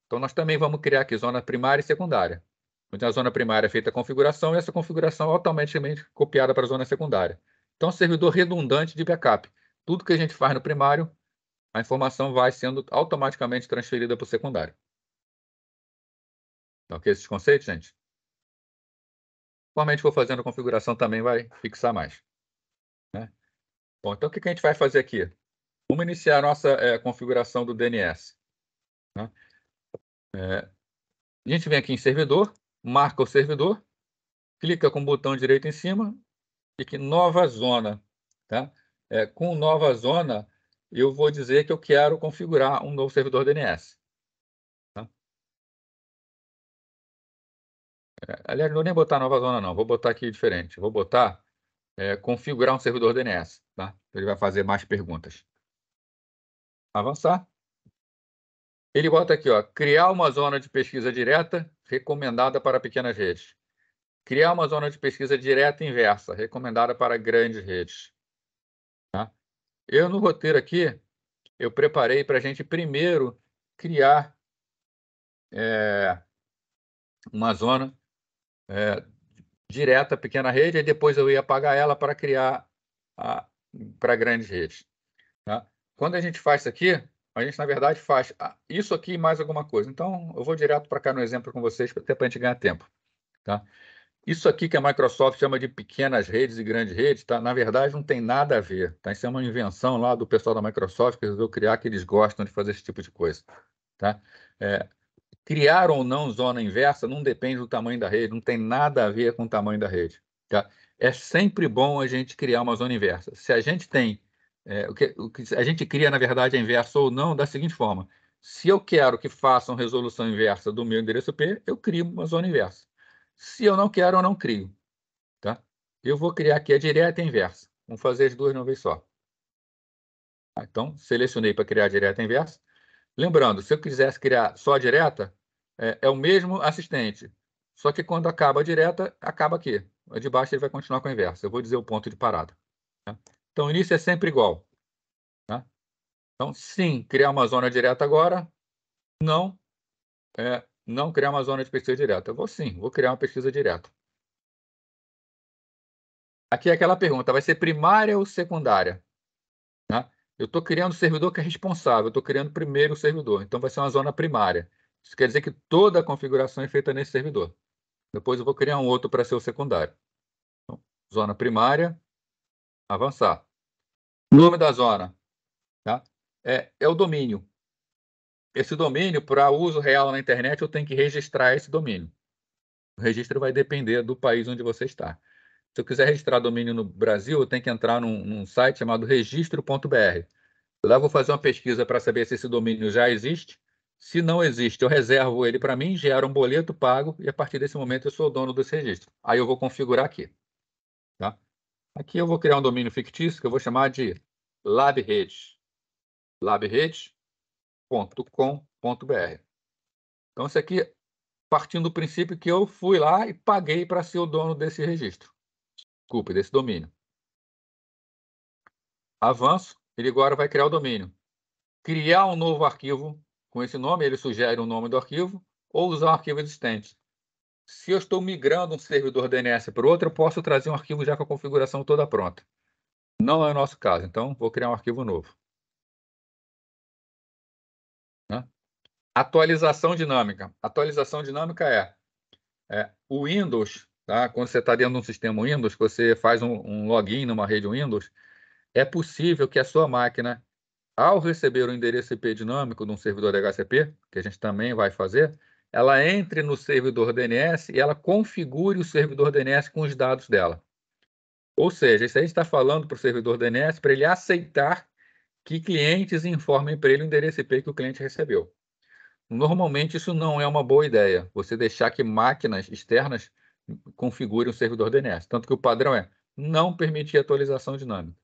Então, nós também vamos criar aqui zona primária e secundária. onde a zona primária é feita a configuração e essa configuração é automaticamente copiada para a zona secundária. Então, servidor redundante de backup. Tudo que a gente faz no primário, a informação vai sendo automaticamente transferida para o secundário. Ok, esses conceitos, gente? Conforme a gente for fazendo a configuração, também vai fixar mais. Né? Bom, então o que a gente vai fazer aqui? Vamos iniciar a nossa configuração do DNS. Né? A gente vem aqui em servidor, marca o servidor, clica com o botão direito em cima e aqui nova zona. Tá? Com nova zona, eu vou dizer que eu quero configurar um novo servidor DNS. Tá? Aliás, não vou nem botar nova zona, não. Vou botar aqui diferente. Vou botar configurar um servidor DNS. Tá? Ele vai fazer mais perguntas. Avançar. Ele bota aqui, ó, criar uma zona de pesquisa direta recomendada para pequenas redes. Criar uma zona de pesquisa direta inversa, recomendada para grandes redes. Tá? Eu, no roteiro aqui, eu preparei para a gente primeiro criar uma zona direta, pequena rede, e depois eu ia apagar ela para criar para grandes redes. Tá? Quando a gente faz isso aqui, a gente, na verdade, faz isso aqui e mais alguma coisa. Então, eu vou direto para cá no exemplo com vocês, até para a gente ganhar tempo. Tá? Isso aqui que a Microsoft chama de pequenas redes e grandes redes, tá? Na verdade, não tem nada a ver. Tá? Isso é uma invenção lá do pessoal da Microsoft que resolveu criar, que eles gostam de fazer esse tipo de coisa. Tá? Criar ou não zona inversa não depende do tamanho da rede, não tem nada a ver com o tamanho da rede. Tá? É sempre bom a gente criar uma zona inversa. Se a gente tem... o que a gente cria, na verdade, é inversa ou não, da seguinte forma. Se eu quero que façam resolução inversa do meu endereço IP, eu crio uma zona inversa. Se eu não quero, eu não crio. Tá? Eu vou criar aqui a direta e a inversa. Vamos fazer as duas de uma vez só. Então, selecionei para criar a direta e a inversa. Lembrando, se eu quisesse criar só a direta, é o mesmo assistente. Só que quando acaba a direta, acaba aqui. A de baixo ele vai continuar com a inversa. Eu vou dizer o ponto de parada. Tá? Então, o início é sempre igual. Tá? Então, sim, criar uma zona direta agora. Não, não criar uma zona de pesquisa direta. Eu vou sim, vou criar uma pesquisa direta. Aqui é aquela pergunta, vai ser primária ou secundária? Tá? Eu estou criando o servidor que é responsável, eu estou criando primeiro o servidor, então vai ser uma zona primária. Isso quer dizer que toda a configuração é feita nesse servidor. Depois eu vou criar um outro para ser o secundário. Então, zona primária, avançar. Nome da zona, tá? É o domínio. Esse domínio, para uso real na internet, eu tenho que registrar esse domínio. O registro vai depender do país onde você está. Se eu quiser registrar domínio no Brasil, eu tenho que entrar num site chamado registro.br. Lá eu vou fazer uma pesquisa para saber se esse domínio já existe. Se não existe, eu reservo ele para mim, gero um boleto, pago, e a partir desse momento eu sou o dono desse registro. Aí eu vou configurar aqui. Tá? Aqui eu vou criar um domínio fictício que eu vou chamar de LabRedes. labredes.com.br. Então, isso aqui, partindo do princípio que eu fui lá e paguei para ser o dono desse registro. Desculpe, desse domínio. Avanço, ele agora vai criar o domínio. Criar um novo arquivo com esse nome, ele sugere o nome do arquivo, ou usar um arquivo existente. Se eu estou migrando um servidor DNS para outro, eu posso trazer um arquivo já com a configuração toda pronta. Não é o nosso caso, então vou criar um arquivo novo. Né? Atualização dinâmica. Atualização dinâmica o Windows, tá? Quando você está dentro de um sistema Windows, que você faz um login numa rede Windows, é possível que a sua máquina, ao receber o endereço IP dinâmico de um servidor DHCP, que a gente também vai fazer, ela entre no servidor DNS e ela configure o servidor DNS com os dados dela. Ou seja, isso aí está falando para o servidor DNS para ele aceitar que clientes informem para ele o endereço IP que o cliente recebeu. Normalmente, isso não é uma boa ideia, você deixar que máquinas externas configurem o servidor DNS. Tanto que o padrão é não permitir atualização dinâmica.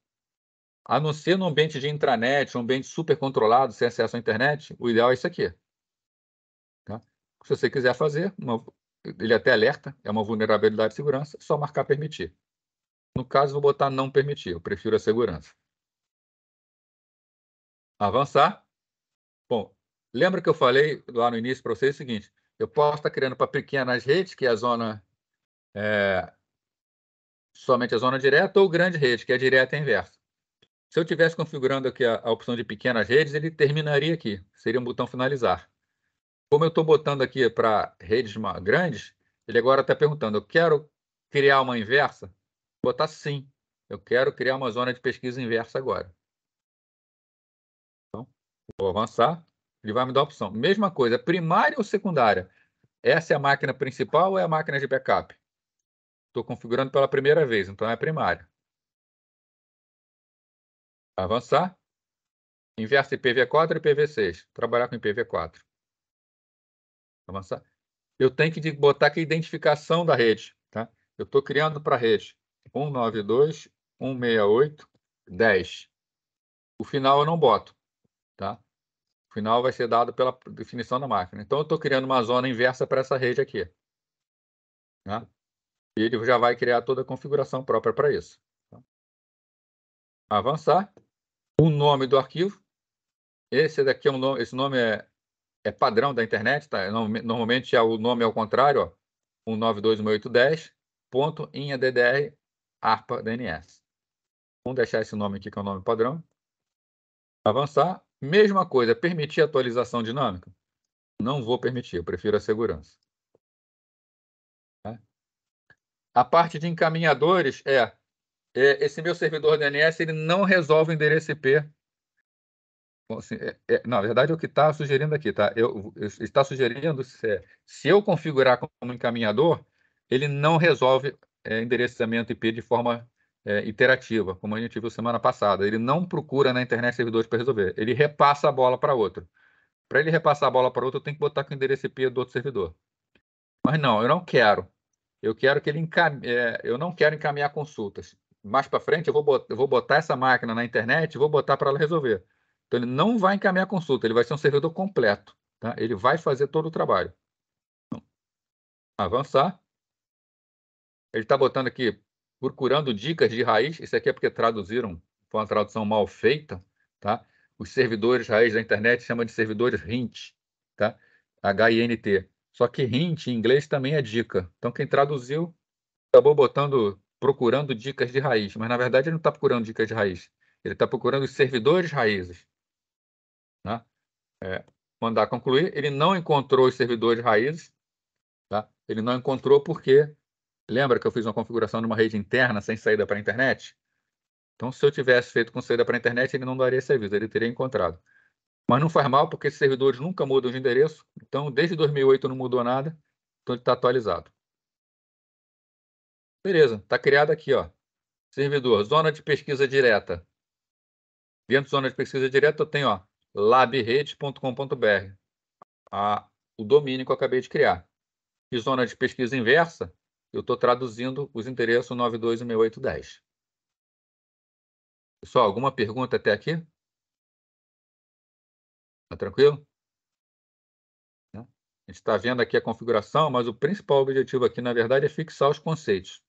A não ser no ambiente de intranet, um ambiente super controlado, sem acesso à internet, o ideal é isso aqui. Tá? Se você quiser fazer, ele até alerta, é uma vulnerabilidade de segurança, é só marcar permitir. No caso, vou botar não permitir, eu prefiro a segurança. Avançar. Bom, lembra que eu falei lá no início para vocês o seguinte, Eu posso estar criando para pequenas redes, que é a zona somente a zona direta, ou grande rede, que é a direta e inversa. Se eu estivesse configurando aqui a opção de pequenas redes, ele terminaria aqui, seria um botão finalizar. Como eu estou botando aqui para redes grandes, ele agora está perguntando, eu quero criar uma inversa? Vou botar sim, eu quero criar uma zona de pesquisa inversa agora. Então, vou avançar, ele vai me dar a opção. Mesma coisa, primária ou secundária? Essa é a máquina principal ou é a máquina de backup? Estou configurando pela primeira vez, então é a primária. Avançar. Inversa IPv4 e IPv6. Trabalhar com IPv4. Avançar. Eu tenho que botar aqui a identificação da rede. Tá? Eu estou criando para a rede 192.168.10. O final eu não boto. Tá? O final vai ser dado pela definição da máquina. Então, eu estou criando uma zona inversa para essa rede aqui. Tá? E ele já vai criar toda a configuração própria para isso. Tá? Avançar. O nome do arquivo. Esse daqui é um nome, esse nome é padrão da internet, tá? Normalmente o nome é ao contrário, ó, 192.168.10.INADDR ARPA DNS. Vamos deixar esse nome aqui que é o nome padrão. Avançar. Mesma coisa, permitir atualização dinâmica? Não vou permitir, eu prefiro a segurança. Tá? A parte de encaminhadores esse meu servidor DNS ele não resolve o endereço IP. Assim, na verdade, é o que está sugerindo aqui, tá? Está sugerindo se eu configurar como encaminhador, ele não resolve endereçamento IP de forma iterativa, como a gente viu semana passada. Ele não procura na internet servidores para resolver. Ele repassa a bola para outro. Para ele repassar a bola para outro, eu tenho que botar com o endereço IP do outro servidor. Mas não, eu não quero. Eu quero que ele eu não quero encaminhar consultas. Mais para frente, eu vou botar essa máquina na internet e vou botar para ela resolver. Então, ele não vai encaminhar consulta, ele vai ser um servidor completo. Tá? Ele vai fazer todo o trabalho. Então, avançar. Ele está botando aqui, procurando dicas de raiz. Isso aqui é porque traduziram, foi uma tradução mal feita. Tá? Os servidores raiz da internet chamam de servidores hint. Tá? HINT. Só que hint em inglês também é dica. Então, quem traduziu acabou procurando dicas de raiz, mas na verdade ele não está procurando dicas de raiz. Ele está procurando os servidores raízes. Né? Mandar concluir, ele não encontrou os servidores raízes. Tá? Ele não encontrou porque, lembra que eu fiz uma configuração de uma rede interna sem saída para a internet? Então, se eu tivesse feito com saída para a internet, ele não daria esse aviso, ele teria encontrado. Mas não faz mal, porque esses servidores nunca mudam de endereço. Então, desde 2008 não mudou nada. Então, ele está atualizado. Beleza, está criado aqui, ó. Servidor, zona de pesquisa direta. Dentro da zona de pesquisa direta, eu tenho labrede.com.br, o domínio que eu acabei de criar. E zona de pesquisa inversa, eu estou traduzindo os endereços 92.168.10. Pessoal, alguma pergunta até aqui? Tá tranquilo? A gente está vendo aqui a configuração, mas o principal objetivo aqui, na verdade, é fixar os conceitos.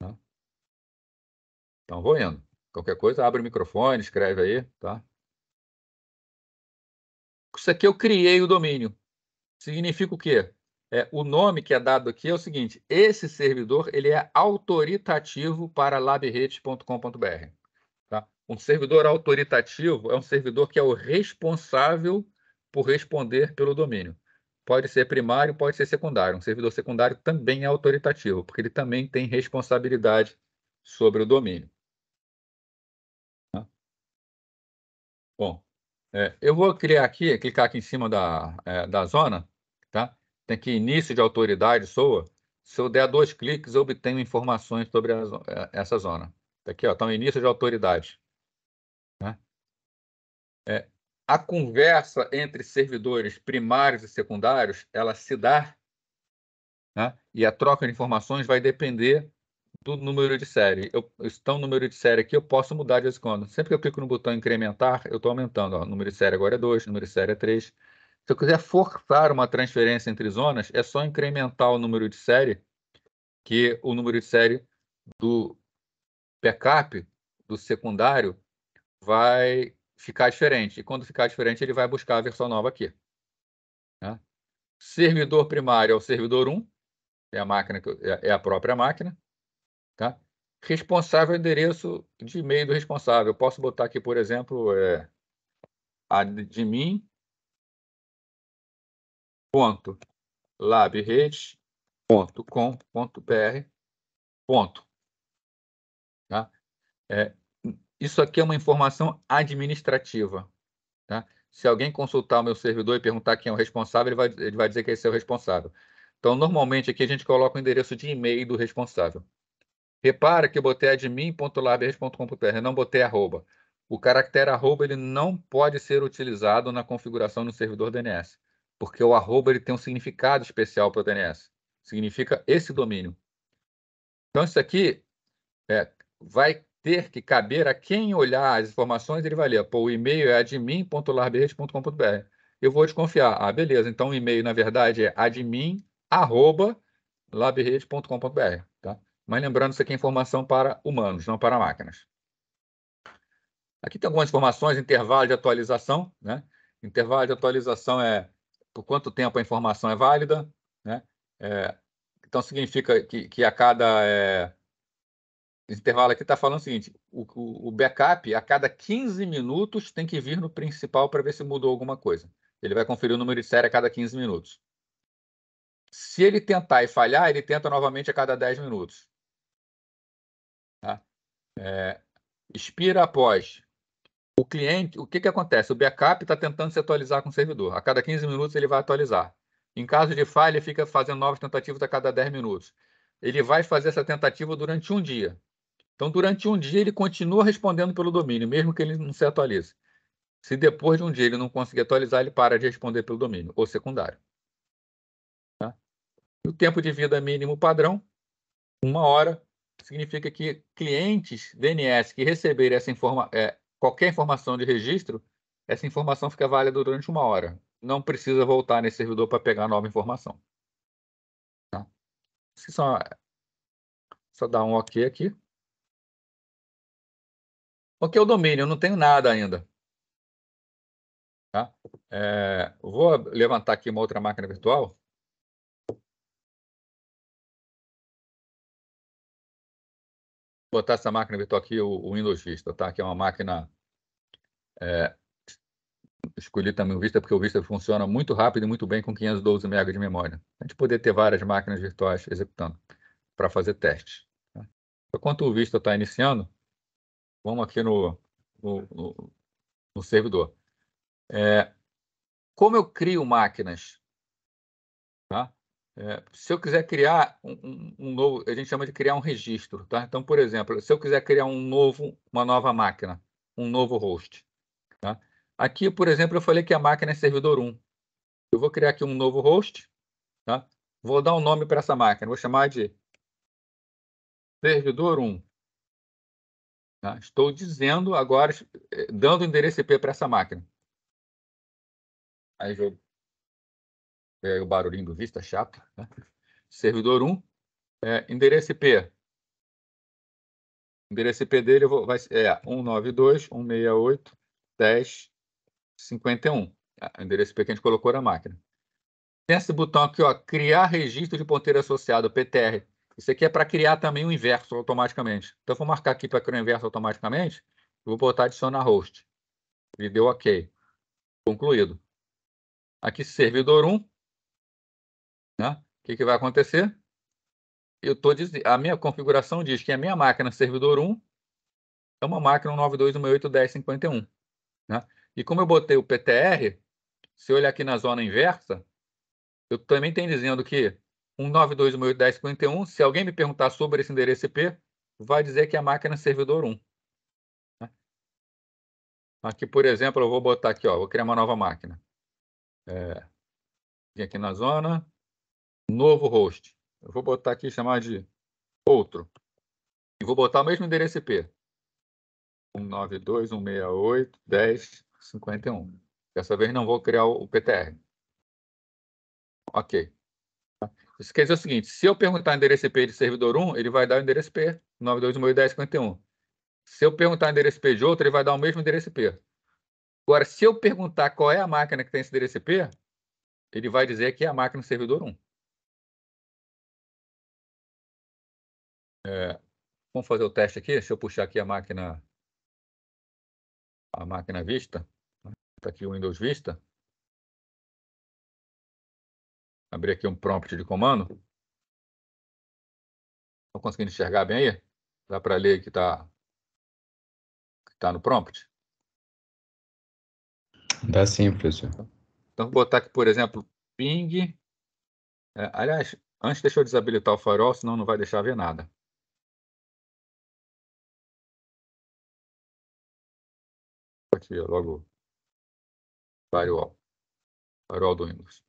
Tá? Então, vou indo. Qualquer coisa, abre o microfone, escreve aí. Tá? Isso aqui eu criei o domínio. Significa o quê? O nome que é dado aqui é o seguinte: esse servidor ele é autoritativo para labrede.com.br. Tá? Um servidor autoritativo é um servidor que é o responsável por responder pelo domínio. Pode ser primário, pode ser secundário. Um servidor secundário também é autoritativo, porque ele também tem responsabilidade sobre o domínio. Tá? Bom, eu vou criar aqui, clicar aqui em cima da zona, tá? Tem aqui início de autoridade, SOA. Se eu der 2 cliques, eu obtenho informações sobre essa zona. Tá aqui, ó, tá o início de autoridade. Né? A conversa entre servidores primários e secundários, ela se dá, né? E a troca de informações vai depender do número de série. Então, o número de série aqui eu posso mudar de vez em quando. Sempre que eu clico no botão incrementar, eu estou aumentando. Ó, o número de série agora é 2, o número de série é 3. Se eu quiser forçar uma transferência entre zonas, é só incrementar o número de série, que o número de série do backup, do secundário, vai ficar diferente. E quando ficar diferente, ele vai buscar a versão nova aqui. Né? Servidor primário é o servidor 1, é a máquina é a própria máquina, tá? Responsável é o endereço de e-mail do responsável. Eu posso botar aqui, por exemplo, admin.labredes.com.br. Tá? Isso aqui é uma informação administrativa. Tá? Se alguém consultar o meu servidor e perguntar quem é o responsável, ele vai dizer que esse é o responsável. Então, normalmente, aqui a gente coloca o endereço de e-mail do responsável. Repara que eu botei admin.labredes.com.br, não botei arroba. O caractere arroba ele não pode ser utilizado na configuração do servidor DNS, porque o arroba ele tem um significado especial para o DNS. Significa esse domínio. Então, isso aqui vai ter que caber a quem olhar as informações, ele vai ler, pô, o e-mail é admin.labredes.com.br. Eu vou desconfiar. Ah, beleza, então o e-mail, na verdade, é admin@labredes.com.br, tá? Mas lembrando, isso aqui é informação para humanos, não para máquinas. Aqui tem algumas informações, intervalo de atualização, né? Intervalo de atualização é por quanto tempo a informação é válida, né? Então, significa que a cada... esse intervalo aqui está falando o seguinte, o backup, a cada 15 minutos, tem que vir no principal para ver se mudou alguma coisa. Ele vai conferir o número de série a cada 15 minutos. Se ele tentar e falhar, ele tenta novamente a cada 10 minutos. Tá? Expira após. O cliente, o que acontece? O backup está tentando se atualizar com o servidor. A cada 15 minutos ele vai atualizar. Em caso de falha, ele fica fazendo novas tentativas a cada 10 minutos. Ele vai fazer essa tentativa durante um dia. Então, durante um dia, ele continua respondendo pelo domínio, mesmo que ele não se atualize. Se depois de um dia ele não conseguir atualizar, ele para de responder pelo domínio, ou secundário. Tá? E o tempo de vida mínimo padrão, 1 hora, significa que clientes DNS que receberem qualquer informação de registro, essa informação fica válida durante 1 hora. Não precisa voltar nesse servidor para pegar nova informação. Tá? Só dar um OK aqui. OK, o domínio, eu não tenho nada ainda. Tá? Vou levantar aqui uma outra máquina virtual. Vou botar essa máquina virtual aqui, o Windows Vista, tá? Que é uma máquina... escolhi também o Vista porque o Vista funciona muito rápido e muito bem com 512 MB de memória. A gente poder ter várias máquinas virtuais executando para fazer testes. Tá? Enquanto o Vista está iniciando, vamos aqui no servidor. Como eu crio máquinas? Tá? Se eu quiser criar um novo, a gente chama de criar um registro. Tá? Então, por exemplo, se eu quiser criar uma nova máquina, um novo host. Tá? Aqui, por exemplo, eu falei que a máquina é servidor 1. Eu vou criar aqui um novo host. Tá? Vou dar um nome para essa máquina. Vou chamar de servidor 1. Tá? Estou dizendo agora, dando o endereço IP para essa máquina. Aí o barulhinho do Vista, chato. Tá? Servidor 1, endereço IP. O endereço IP dele vai ser 192.168.10.51. O endereço IP que a gente colocou na máquina. Tem esse botão aqui, ó, criar registro de ponteiro associado, PTR. Isso aqui é para criar também o inverso automaticamente. Então, eu vou marcar aqui para criar o inverso automaticamente. Vou botar adicionar host. Ele deu OK. Concluído. Aqui, servidor 1. Né? O que vai acontecer? A minha configuração diz que a minha máquina servidor 1 é uma máquina 192.168.10.51. Né? E como eu botei o PTR, se eu olhar aqui na zona inversa, eu também tenho dizendo que 192.168.10.51, se alguém me perguntar sobre esse endereço IP, vai dizer que é a máquina servidor 1. Né? Aqui, por exemplo, eu vou botar aqui, ó, vou criar uma nova máquina. Vim aqui na zona, novo host. Eu vou botar aqui, chamar de outro. E vou botar o mesmo endereço IP. 192.168.10.51. Dessa vez não vou criar o PTR. OK. Isso quer dizer o seguinte, se eu perguntar o endereço IP de servidor 1, ele vai dar o endereço IP, 192.168.10.51. Se eu perguntar o endereço IP de outro, ele vai dar o mesmo endereço IP. Agora, se eu perguntar qual é a máquina que tem esse endereço IP, ele vai dizer que é a máquina servidor 1. Vamos fazer o teste aqui. Deixa eu puxar aqui a máquina Vista. Está aqui o Windows Vista. Abrir aqui um prompt de comando. Estão conseguindo enxergar bem aí? Dá para ler que está no prompt? Dá sim, professor. Então, vou botar aqui, por exemplo, ping. Aliás, antes deixa eu desabilitar o firewall, senão não vai deixar ver nada. Aqui, logo, firewall do Windows.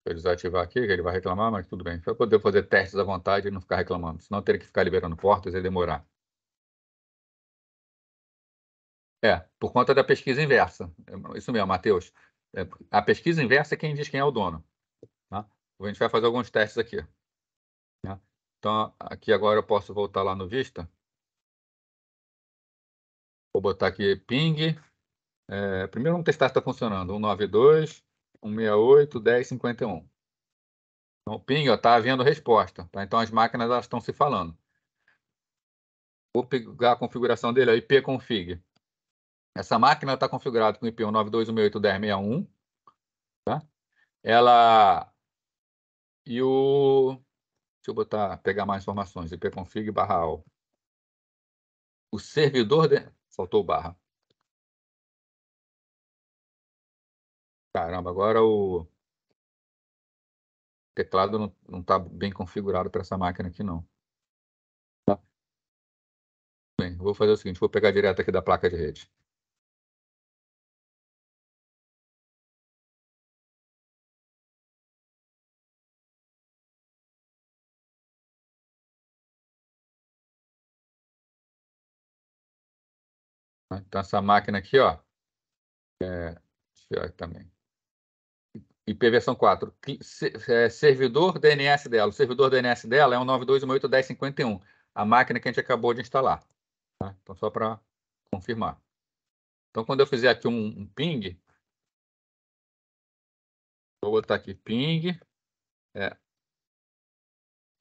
Se eu desativar aqui, ele vai reclamar, mas tudo bem. Para poder fazer testes à vontade e não ficar reclamando. Senão eu teria que ficar liberando portas e demorar. Por conta da pesquisa inversa. Isso mesmo, Matheus. A pesquisa inversa é quem diz quem é o dono. Tá? A gente vai fazer alguns testes aqui. Tá? Então, aqui agora eu posso voltar lá no Vista. Vou botar aqui ping. Primeiro vamos testar se está funcionando. 192.168.10.51. Então, o ping está havendo resposta. Tá? Então, as máquinas elas estão se falando. Vou pegar a configuração dele, a ipconfig. Essa máquina está configurada com IP 192.168.10.61. Tá? E o... Deixa eu pegar mais informações. ipconfig/all. O servidor... Faltou o barra. Caramba, agora o teclado não está bem configurado para essa máquina aqui, não. Tá? Bem, vou fazer o seguinte, vou pegar direto aqui da placa de rede. Então, essa máquina aqui, ó, deixa eu também. IP versão 4. Servidor DNS dela. O servidor DNS dela é um 92.168.10.51. A máquina que a gente acabou de instalar. Tá? Então, só para confirmar. Então, quando eu fizer aqui um ping, vou botar aqui ping,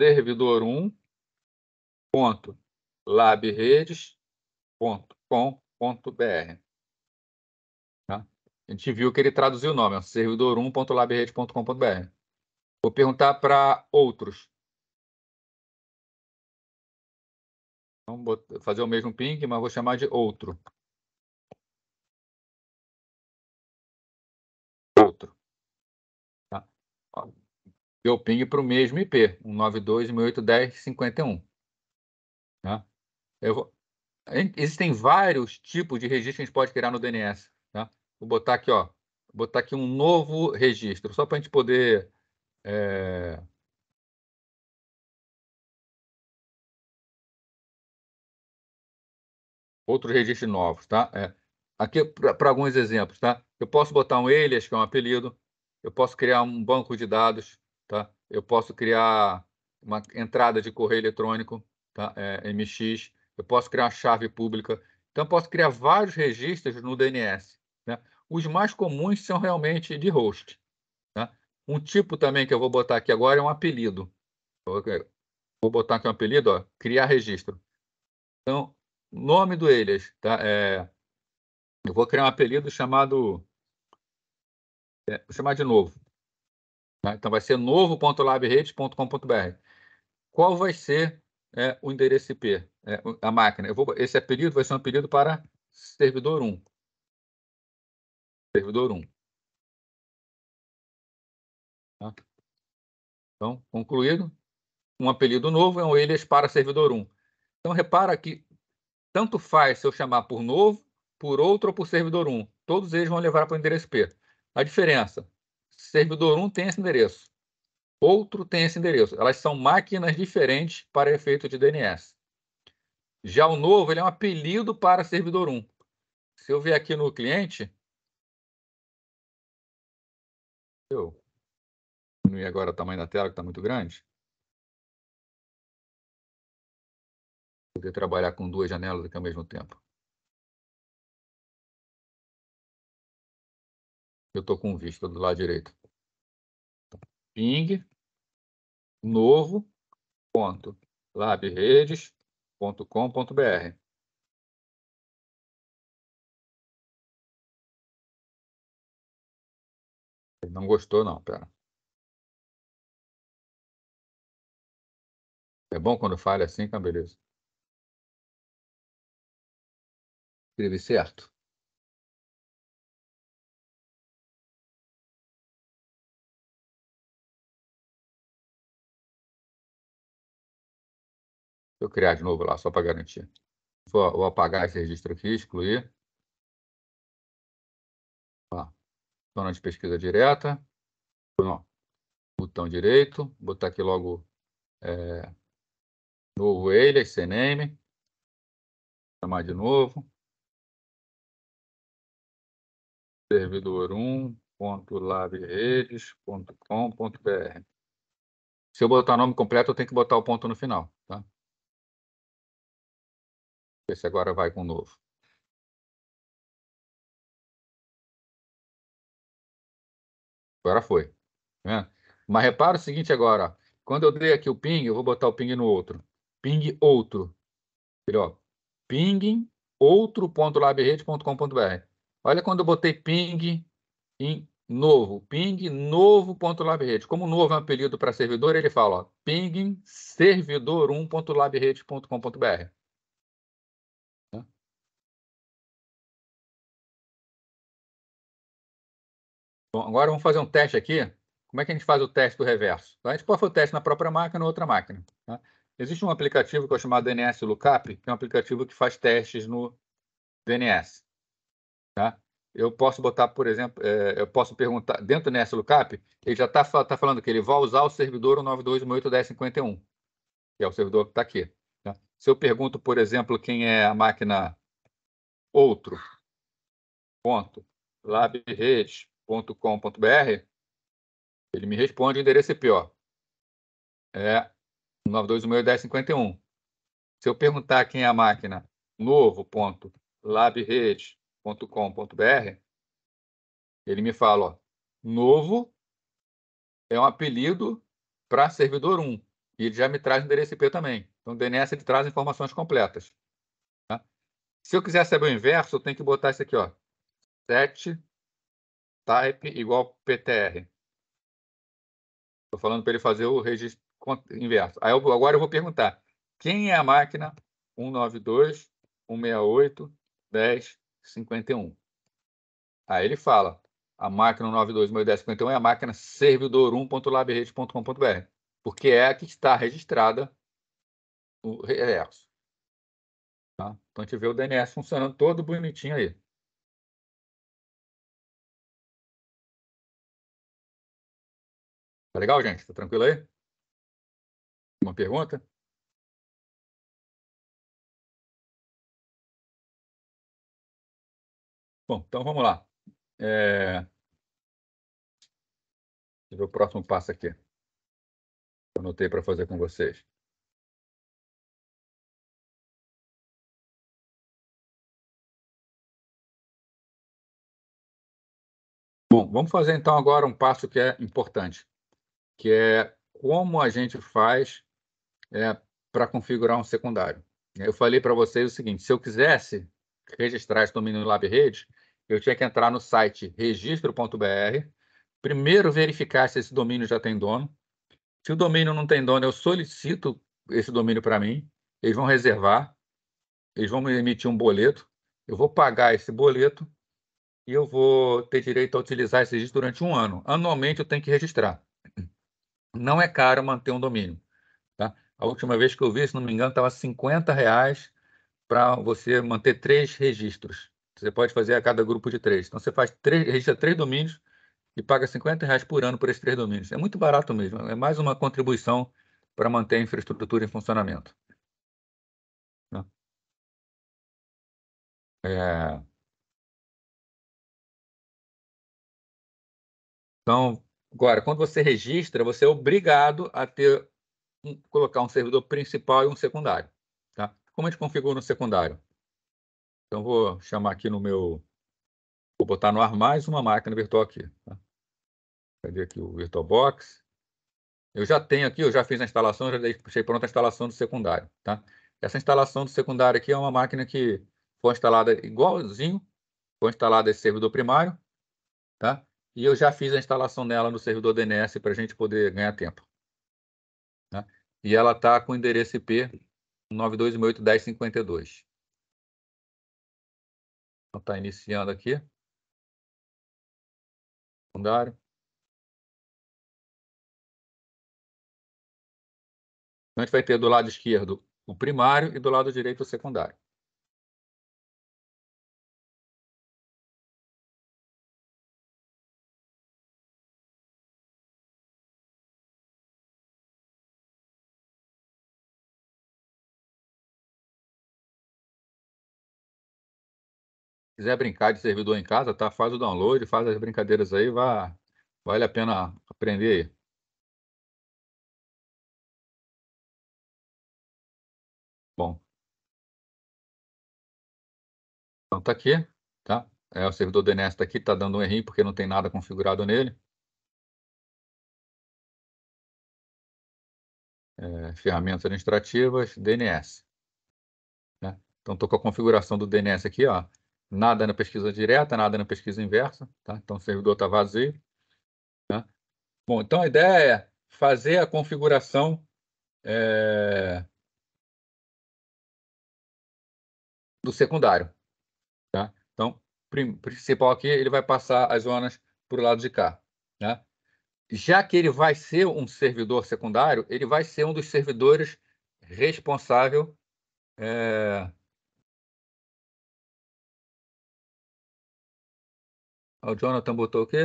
servidor 1.labredes.com.br. Tá? A gente viu que ele traduziu o nome, servidor1.labredes.com.br. Vou perguntar para outros. Vamos fazer o mesmo ping, mas vou chamar de outro. Outro. Tá? Deu ping para o mesmo IP, 192.168.10.51. Tá? Existem vários tipos de registro que a gente pode criar no DNS. Tá? Vou botar aqui, ó, um novo registro, só para a gente poder... Outros registros novos, tá? Aqui, para alguns exemplos, tá? Eu posso botar um alias, que é um apelido. Eu posso criar um banco de dados, tá? Eu posso criar uma entrada de correio eletrônico, tá? MX. Eu posso criar uma chave pública. Então, eu posso criar vários registros no DNS, né? Os mais comuns são realmente de host, tá? Um tipo também que eu vou botar aqui agora é um apelido. Vou botar aqui um apelido, ó, criar registro. Então, nome do alias, tá? Eu vou criar um apelido chamado... vou chamar de novo. Tá? Então, vai ser novo.labredes.com.br. Qual vai ser o endereço IP? A máquina. Esse apelido vai ser um apelido para servidor 1. Servidor 1. Tá? Então, concluído. Um apelido novo é um alias para servidor 1. Então, repara que tanto faz se eu chamar por novo, por outro ou por servidor 1. Todos eles vão levar para o endereço IP. A diferença, servidor 1 tem esse endereço, outro tem esse endereço. Elas são máquinas diferentes para efeito de DNS. Já o novo, ele é um apelido para servidor 1. Se eu vier aqui no cliente, eu diminuir agora o tamanho da tela, que está muito grande. Poder trabalhar com 2 janelas aqui ao mesmo tempo. Eu estou com vista do lado direito. Ping, novo, ponto, labredes.com.br. Ele não gostou, não, pera. É bom quando falha assim, tá beleza. Escrevi certo. Vou criar de novo lá, só para garantir. Vou apagar esse registro aqui, excluir. Zona de pesquisa direta. Não. Botão direito. Botar aqui logo novo alias, cname. Chamar de novo. servidor1.labredes.com.br. Se eu botar o nome completo, eu tenho que botar o ponto no final, tá? Esse agora vai com o novo. Agora foi. Tá vendo? Mas repara o seguinte agora, ó. Quando eu dei aqui o ping, eu vou botar o ping no outro. Ping outro. Ó, ping outro.labrede.com.br. Olha quando eu botei ping em novo. Ping novo.labrede. Como novo é um apelido para servidor, ele fala, ó, ping servidor1.labrede.com.br. Bom, agora vamos fazer um teste aqui. Como é que a gente faz o teste do reverso? Então, a gente pode fazer o teste na própria máquina ou na outra máquina. Tá? Existe um aplicativo que é chamado DNS Lookup, que é um aplicativo que faz testes no DNS. Tá? Eu posso botar, por exemplo, eu posso perguntar, dentro do DNS Lookup, ele já está falando que ele vai usar o servidor 192.168.1051, que é o servidor que está aqui. Tá? Se eu pergunto, por exemplo, quem é a máquina outro.labredes.com.br, ele me responde o endereço IP, ó. É 192.168.1051. Se eu perguntar quem é a máquina novo.labredes.com.br, ele me fala, ó, novo é um apelido para servidor 1. E ele já me traz o endereço IP também. Então, o DNS ele traz informações completas. Tá? Se eu quiser saber o inverso, eu tenho que botar isso aqui, ó. Set type igual PTR. Estou falando para ele fazer o registro inverso. Aí agora eu vou perguntar, quem é a máquina 192.168.1051? Aí ele fala, a máquina 192.168.1051 é a máquina servidor1.labrede.com.br, porque é a que está registrada no reverso. Tá? Então a gente vê o DNS funcionando todo bonitinho aí. Tá legal, gente? Tá tranquilo aí? Uma pergunta? Bom, então vamos lá. Deixa eu ver o próximo passo aqui. Eu anotei para fazer com vocês. Bom, vamos fazer então agora um passo que é importante, que é como a gente faz para configurar um secundário. Eu falei para vocês o seguinte, se eu quisesse registrar esse domínio no LabRede, eu tinha que entrar no site registro.br, primeiro verificar se esse domínio já tem dono. Se o domínio não tem dono, eu solicito esse domínio para mim, eles vão reservar, eles vão me emitir um boleto, eu vou pagar esse boleto e eu vou ter direito a utilizar esse registro durante um ano. Anualmente eu tenho que registrar. Não é caro manter um domínio. Tá? A última vez que eu vi, se não me engano, estava R$ 50 para você manter 3 registros. Você pode fazer a cada grupo de 3. Então, você registra 3 domínios e paga R$ 50 por ano por esses 3 domínios. É muito barato mesmo. É mais uma contribuição para manter a infraestrutura em funcionamento. Né? Então, agora, quando você registra, você é obrigado a colocar um servidor principal e um secundário. Tá? como a gente configura no secundário? Então, vou chamar aqui no meu... Vou botar no ar mais uma máquina virtual aqui. Tá? Cadê aqui o VirtualBox? Eu já tenho aqui, eu já fiz a instalação, já deixei pronta a instalação do secundário. Tá? Essa instalação do secundário aqui é uma máquina que foi instalada igualzinho, foi instalado esse servidor primário, tá? E eu já fiz a instalação nela no servidor DNS para a gente poder ganhar tempo. Tá? E ela está com o endereço IP 92.168.10.52. Então, está iniciando aqui. Secundário. Então, a gente vai ter do lado esquerdo o primário e do lado direito o secundário. Se quiser brincar de servidor em casa, tá? Faz o download, faz as brincadeiras aí, vale a pena aprender aí. Bom. Então tá aqui, tá? O servidor DNS está aqui, está dando um errinho porque não tem nada configurado nele. Ferramentas administrativas, DNS. Né? Então, estou com a configuração do DNS aqui, ó. Nada na pesquisa direta, nada na pesquisa inversa. Tá? Então, o servidor está vazio. Né? Bom, então a ideia é fazer a configuração do secundário. Tá? Então, principal aqui, ele vai passar as zonas para o lado de cá. Né? Já que ele vai ser um servidor secundário, ele vai ser um dos servidores responsável o Jonathan botou o quê?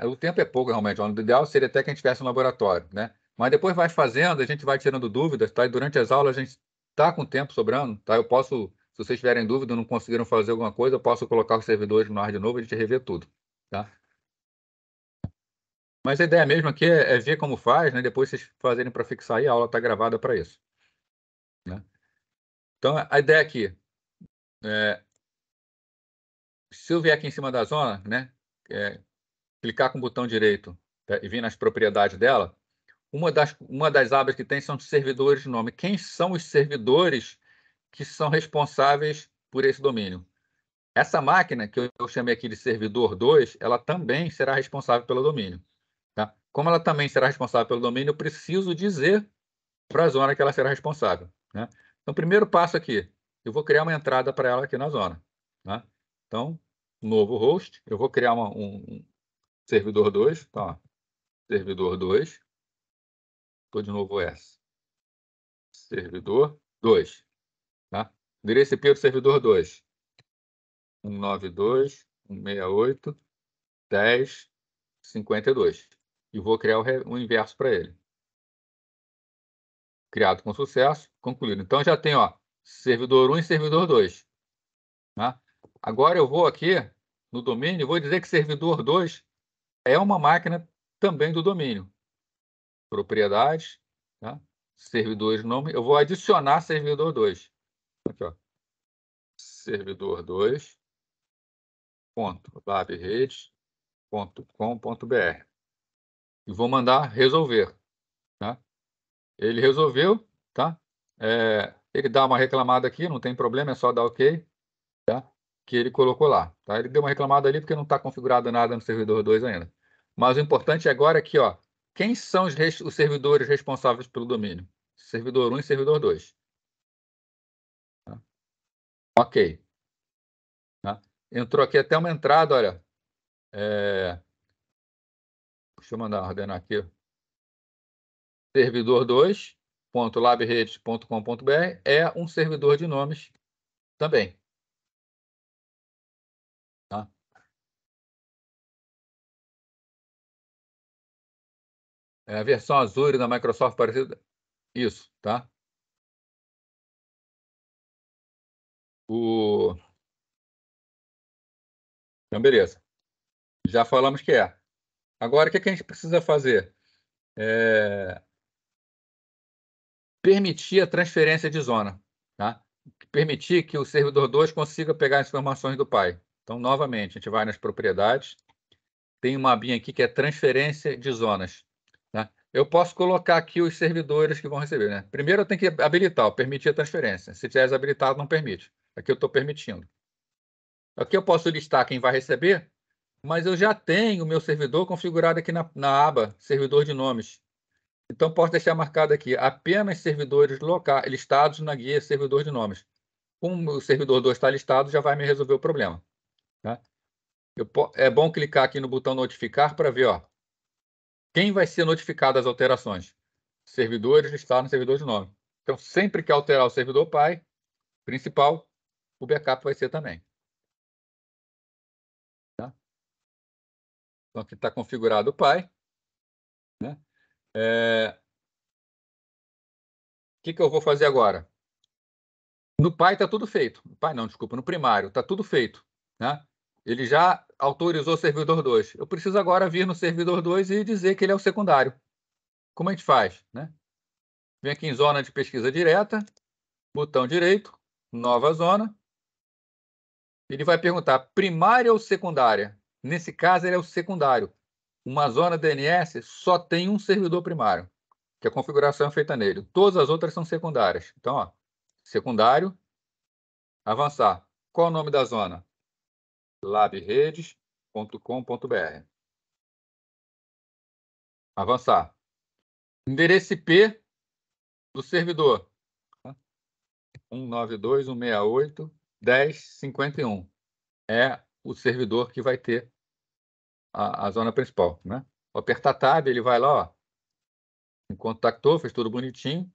O tempo é pouco, realmente. O ideal seria até que a gente tivesse um laboratório, né? Mas depois vai fazendo, a gente vai tirando dúvidas, tá? E durante as aulas a gente está com tempo sobrando, tá? Eu posso, se vocês tiverem dúvida, não conseguiram fazer alguma coisa, eu posso colocar os servidores no ar de novo e a gente rever tudo, tá? Mas a ideia mesmo aqui é ver como faz, né? Depois vocês fazerem para fixar aí, a aula está gravada para isso, né? Então, a ideia aqui, se eu vier aqui em cima da zona, né? Clicar com o botão direito, tá? E vir nas propriedades dela, uma das abas que tem são os servidores de nome. Quem são os servidores que são responsáveis por esse domínio? Essa máquina, que eu chamei aqui de servidor 2, ela também será responsável pelo domínio. Tá? Como ela também será responsável pelo domínio, eu preciso dizer para a zona que ela será responsável. Né? Então, primeiro passo aqui, eu vou criar uma entrada para ela aqui na zona. Né? Então, novo host, eu vou criar um servidor 2. Tá? Servidor 2. Estou de novo S. Servidor 2. Tá? Endereço IP do servidor 2. 192.168.10.52. E vou criar o inverso para ele. Criado com sucesso, concluído. Então, já tem servidor 1 e servidor 2. Tá? Agora, eu vou aqui no domínio e vou dizer que servidor 2 é uma máquina também do domínio. Propriedades, tá? Servidores, nome. Eu vou adicionar servidor 2. Aqui, servidor 2.labrede.com.br e vou mandar resolver. Tá? Ele resolveu, tá? Ele dá uma reclamada aqui, não tem problema, é só dar OK, tá? Que ele colocou lá. Tá? Ele deu uma reclamada ali porque não está configurado nada no servidor 2 ainda. Mas o importante agora é aqui, quem são os servidores responsáveis pelo domínio? Servidor 1 e servidor 2. Tá? OK. Tá? Entrou aqui até uma entrada, olha. Deixa eu mandar ordenar aqui. Servidor 2.labredes.com.br é um servidor de nomes também. Tá? A versão Azure da Microsoft parecida. Isso, tá? Então, beleza. Já falamos que é. Agora, o que a gente precisa fazer? permitir a transferência de zona, tá? Permitir que o servidor 2 consiga pegar as informações do pai. Então, novamente, a gente vai nas propriedades, tem uma abinha aqui que é transferência de zonas, tá? Eu posso colocar aqui os servidores que vão receber, né? Primeiro eu tenho que habilitar, permitir a transferência. Se tiver desabilitado, não permite. Aqui eu estou permitindo. Aqui eu posso listar quem vai receber, mas eu já tenho o meu servidor configurado aqui na aba servidor de nomes. Então, posso deixar marcado aqui apenas servidores locais listados na guia servidor de nomes. Como o servidor 2 está listado, já vai me resolver o problema, tá? É bom clicar aqui no botão notificar para ver, ó, quem vai ser notificado das alterações. Servidores listados no servidor de nome. Então, sempre que alterar o servidor pai principal, o backup vai ser também. Tá? Então, aqui está configurado o pai, né? O que eu vou fazer agora? No pai está tudo feito. No pai não, desculpa, no primário está tudo feito, né? Ele já autorizou o servidor 2. Eu preciso agora vir no servidor 2 e dizer que ele é o secundário. Como a gente faz, né? Vem aqui em zona de pesquisa direta, botão direito, nova zona. Ele vai perguntar primária ou secundária. Nesse caso, ele é o secundário. Uma zona DNS só tem um servidor primário, que a configuração é feita nele. Todas as outras são secundárias. Então, ó, secundário, avançar. Qual é o nome da zona? labredes.com.br. Avançar. Endereço IP do servidor. 192.168.10.51. É o servidor que vai ter a zona principal, né? Vou apertar Tab, ele vai lá, ó. Contactou, fez tudo bonitinho.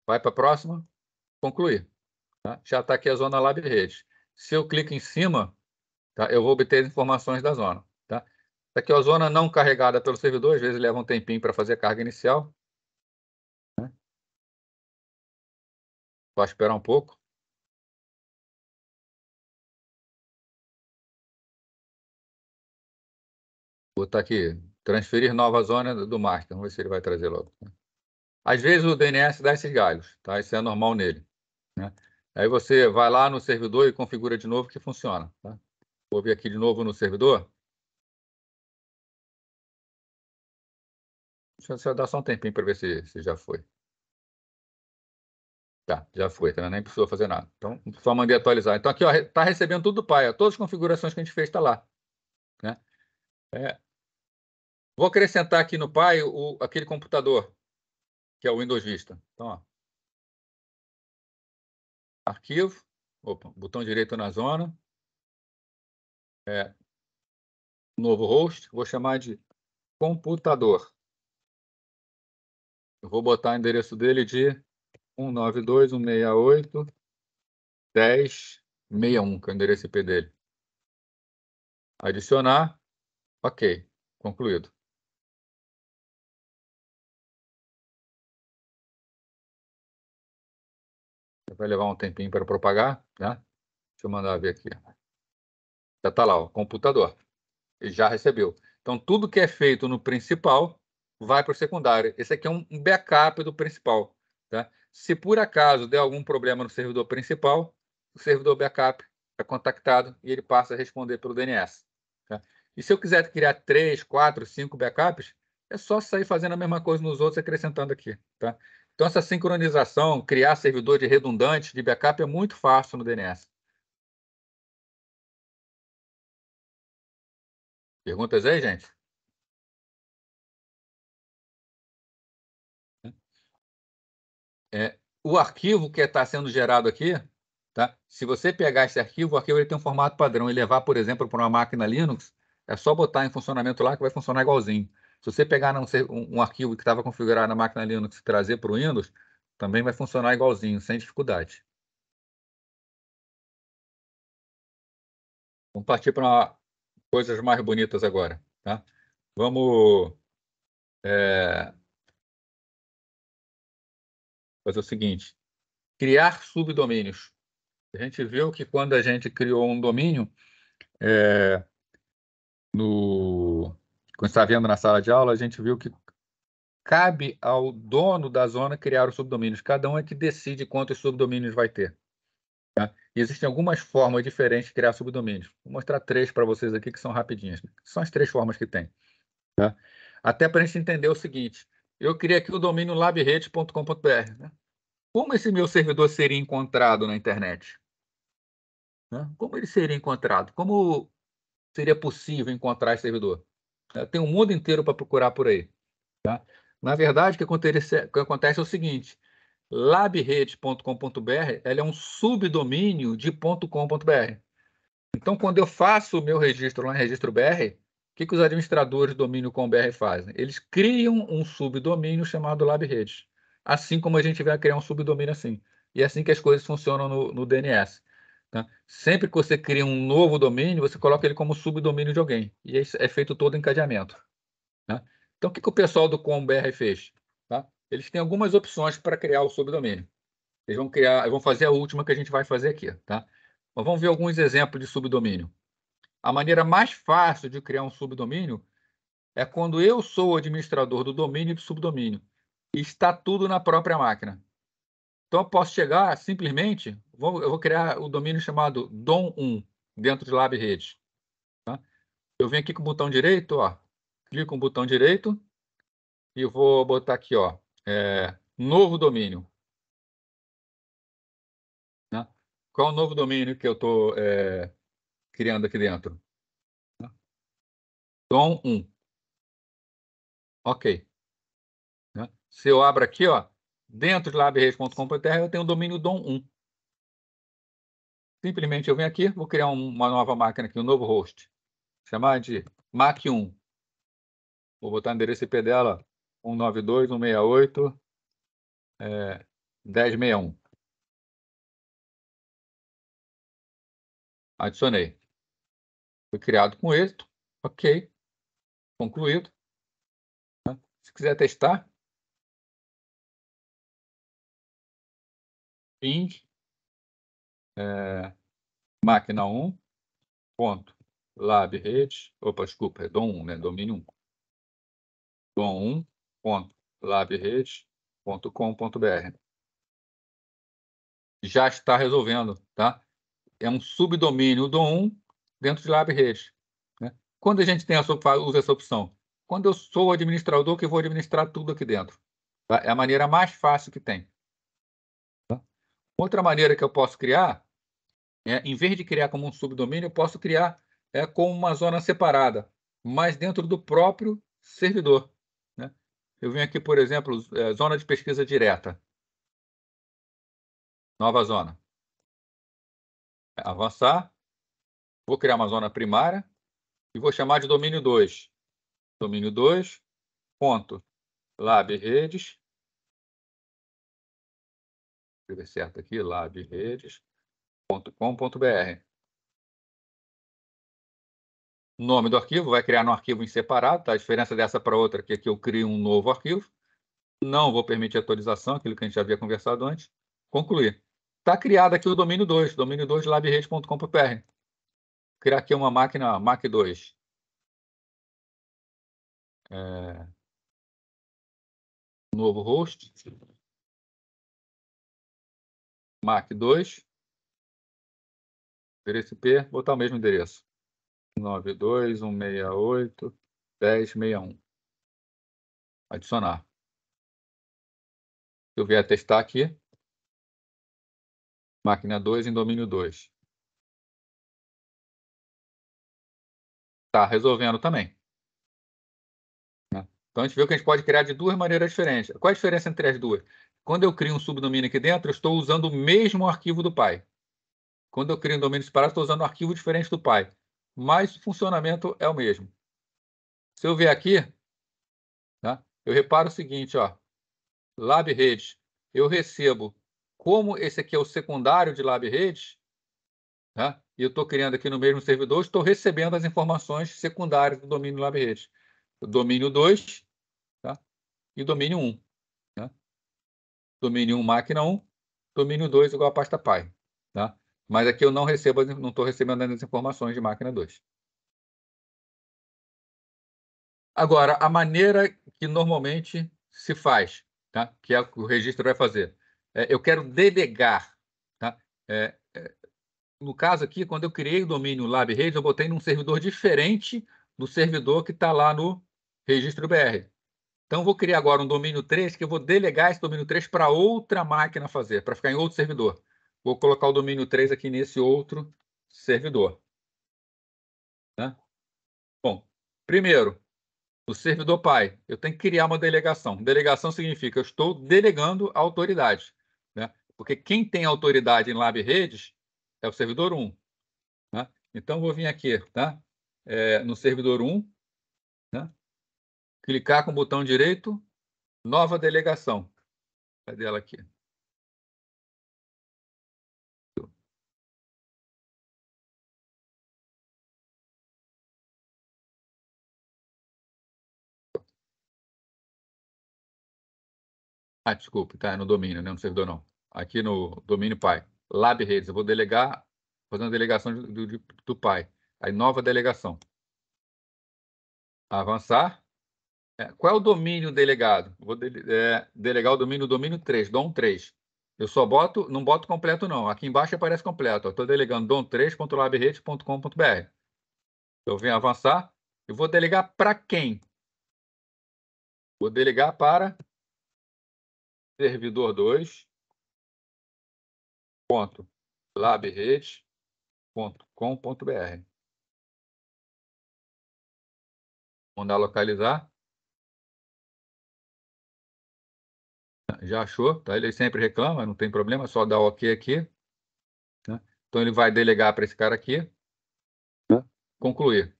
Vai para a próxima. Concluir. Tá? Já está aqui a zona Lab Redes. Se eu clico em cima, tá, eu vou obter as informações da zona. Tá? Aqui, a zona não carregada pelo servidor, às vezes leva um tempinho para fazer a carga inicial. Né? Vou esperar um pouco. Vou botar aqui, transferir nova zona do master. Vamos ver se ele vai trazer logo. Às vezes o DNS dá esses galhos, tá? Isso é normal nele. Né? Aí você vai lá no servidor e configura de novo que funciona. Tá? Vou vir aqui de novo no servidor. Deixa eu dar só um tempinho para ver se já foi. Tá, já foi, tá? Nem precisou fazer nada. Então, só mandei atualizar. Então, aqui, ó, tá recebendo tudo do pai. Ó, todas as configurações que a gente fez tá lá. Né? Vou acrescentar aqui no pai aquele computador, que é o Windows Vista. Então, ó, arquivo, opa, botão direito na zona, novo host, vou chamar de computador. Eu vou botar o endereço dele de 192.168.10.61, que é o endereço IP dele. Adicionar, ok, concluído. Vai levar um tempinho para propagar, né? Deixa eu mandar ver aqui. Já está lá, o computador. Ele já recebeu. Então, tudo que é feito no principal vai para o secundário. Esse aqui é um backup do principal. Tá? Se por acaso der algum problema no servidor principal, o servidor backup é contactado e ele passa a responder pelo DNS. Tá? E se eu quiser criar 3, 4, 5 backups, é só sair fazendo a mesma coisa nos outros, acrescentando aqui. Tá? Então, essa sincronização, criar servidor de redundante de backup é muito fácil no DNS. Perguntas aí, gente? O arquivo que está sendo gerado aqui, tá? Se você pegar esse arquivo, o arquivo ele tem um formato padrão e levar, por exemplo, para uma máquina Linux, é só botar em funcionamento lá que vai funcionar igualzinho. Se você pegar um arquivo que estava configurado na máquina Linux e trazer para o Windows, também vai funcionar igualzinho, sem dificuldade. Vamos partir para coisas mais bonitas agora. Tá? Vamos fazer o seguinte: criar subdomínios. A gente viu que quando a gente criou um domínio, quando está vendo na sala de aula, a gente viu que cabe ao dono da zona criar os subdomínios. Cada um é que decide quantos subdomínios vai ter. Tá? E existem algumas formas diferentes de criar subdomínios. Vou mostrar 3 para vocês aqui que são rapidinhas. São as 3 formas que tem. Tá? Até para a gente entender o seguinte, eu criei aqui o domínio labredes.com.br. Né? Como esse meu servidor seria encontrado na internet? Né? Como ele seria encontrado? Como seria possível encontrar esse servidor? Tem um mundo inteiro para procurar por aí. Tá? Na verdade, o que acontece é o seguinte, labredes.com.br ela é um subdomínio de .com.br. Então, quando eu faço o meu registro lá em Registro BR, o que os administradores do domínio .com.br fazem? Eles criam um subdomínio chamado LabRedes, assim como a gente vai criar um subdomínio assim. E é assim que as coisas funcionam no DNS. Tá? Sempre que você cria um novo domínio, você coloca ele como subdomínio de alguém. E isso é feito todo o encadeamento. Tá? Então, o que o pessoal do .com.br fez? Tá? Eles têm algumas opções para criar o subdomínio. Eles vão fazer a última que a gente vai fazer aqui. Tá? Mas vamos ver alguns exemplos de subdomínio. A maneira mais fácil de criar um subdomínio é quando eu sou o administrador do domínio e do subdomínio. E está tudo na própria máquina. Então, eu posso chegar simplesmente, eu vou criar o domínio chamado dom1 dentro de LabRedes. Tá? Eu venho aqui com o botão direito, ó, clico com o botão direito e vou botar aqui, ó, novo domínio. Né? Qual é o novo domínio que eu estou criando aqui dentro? Dom1. Ok. Né? Se eu abro aqui, ó, dentro de labredes.com.br, eu tenho o domínio dom1. Simplesmente eu venho aqui, vou criar uma nova máquina aqui, um novo host. Chamar de Mac1. Vou botar o endereço IP dela, 192.168.1061. Adicionei. Foi criado com êxito. Ok. Concluído. Se quiser testar, ping, máquina 1, ponto, labredes, desculpa, é dom1, né? Domínio 1. dom1, ponto, labredes.com.br. Já está resolvendo, tá? É um subdomínio dom1 dentro de LabRedes. Né? Quando a gente usa essa opção? Quando eu sou o administrador que vou administrar tudo aqui dentro. Tá? É a maneira mais fácil que tem. Tá? Outra maneira que eu posso criar, em vez de criar como um subdomínio, eu posso criar como uma zona separada, mas dentro do próprio servidor. Né? Eu venho aqui, por exemplo, zona de pesquisa direta. Nova zona. Avançar. Vou criar uma zona primária e vou chamar de domínio 2. Domínio 2, ponto, labredes. Escrever certo aqui, labredes.com.br. Nome do arquivo, vai criar no arquivo em separado, tá? A diferença dessa para outra aqui é que eu crio um novo arquivo. Não vou permitir atualização, aquilo que a gente já havia conversado antes. Concluir. Está criado aqui o domínio 2 labredes.com.br. Criar aqui uma máquina Mac2. Novo host. Mac2. Endereço IP, botar o mesmo endereço. 92.168.1061. Adicionar. Se eu vier testar aqui, máquina 2 em domínio 2. Está resolvendo também. Né? Então, a gente viu que a gente pode criar de duas maneiras diferentes. Qual a diferença entre as duas? Quando eu crio um subdomínio aqui dentro, eu estou usando o mesmo arquivo do pai. Quando eu crio um domínio separado, estou usando um arquivo diferente do pai. Mas o funcionamento é o mesmo. Se eu vier aqui, tá? Eu reparo o seguinte, ó, LabRedes, eu recebo, como esse aqui é o secundário de LabRedes, tá? E eu estou criando aqui no mesmo servidor, estou recebendo as informações secundárias do domínio LabRedes. O domínio 2, tá? E domínio 1. Né? Domínio 1, máquina 1, domínio 2 igual a pasta pai. Tá? Mas aqui eu não estou recebendo as informações de máquina 2. Agora, a maneira que normalmente se faz, tá? Que é o que o registro vai fazer. Eu quero delegar. Tá? No caso aqui, quando eu criei o domínio LabRedes, eu botei num servidor diferente do servidor que está lá no registro BR. Então, eu vou criar agora um domínio 3, que eu vou delegar esse domínio 3 para outra máquina fazer, para ficar em outro servidor. Vou colocar o domínio 3 aqui nesse outro servidor. Né? Bom, primeiro, o servidor pai, eu tenho que criar uma delegação. Delegação significa que eu estou delegando a autoridade. Né? Porque quem tem autoridade em LabRedes é o servidor 1. Né? Então, vou vir aqui, tá? No servidor 1, né? Clicar com o botão direito, nova delegação. Cadê ela aqui? Desculpe, tá? É no domínio, né? No servidor não. Aqui no domínio pai. LabRedes, eu vou delegar, fazer uma delegação do pai. Aí, nova delegação. Avançar. Qual é o domínio delegado? Vou delegar o domínio 3, DOM 3. Eu só não boto completo, não. Aqui embaixo aparece completo. Estou delegando dom3.labredes.com.br. Eu venho avançar. Eu vou delegar para quem? Vou delegar para servidor2.labredes.com.br. Mandar localizar. Já achou? Tá? Ele sempre reclama, não tem problema, só dá OK aqui. Né? Então, ele vai delegar para esse cara aqui. Né? Concluir.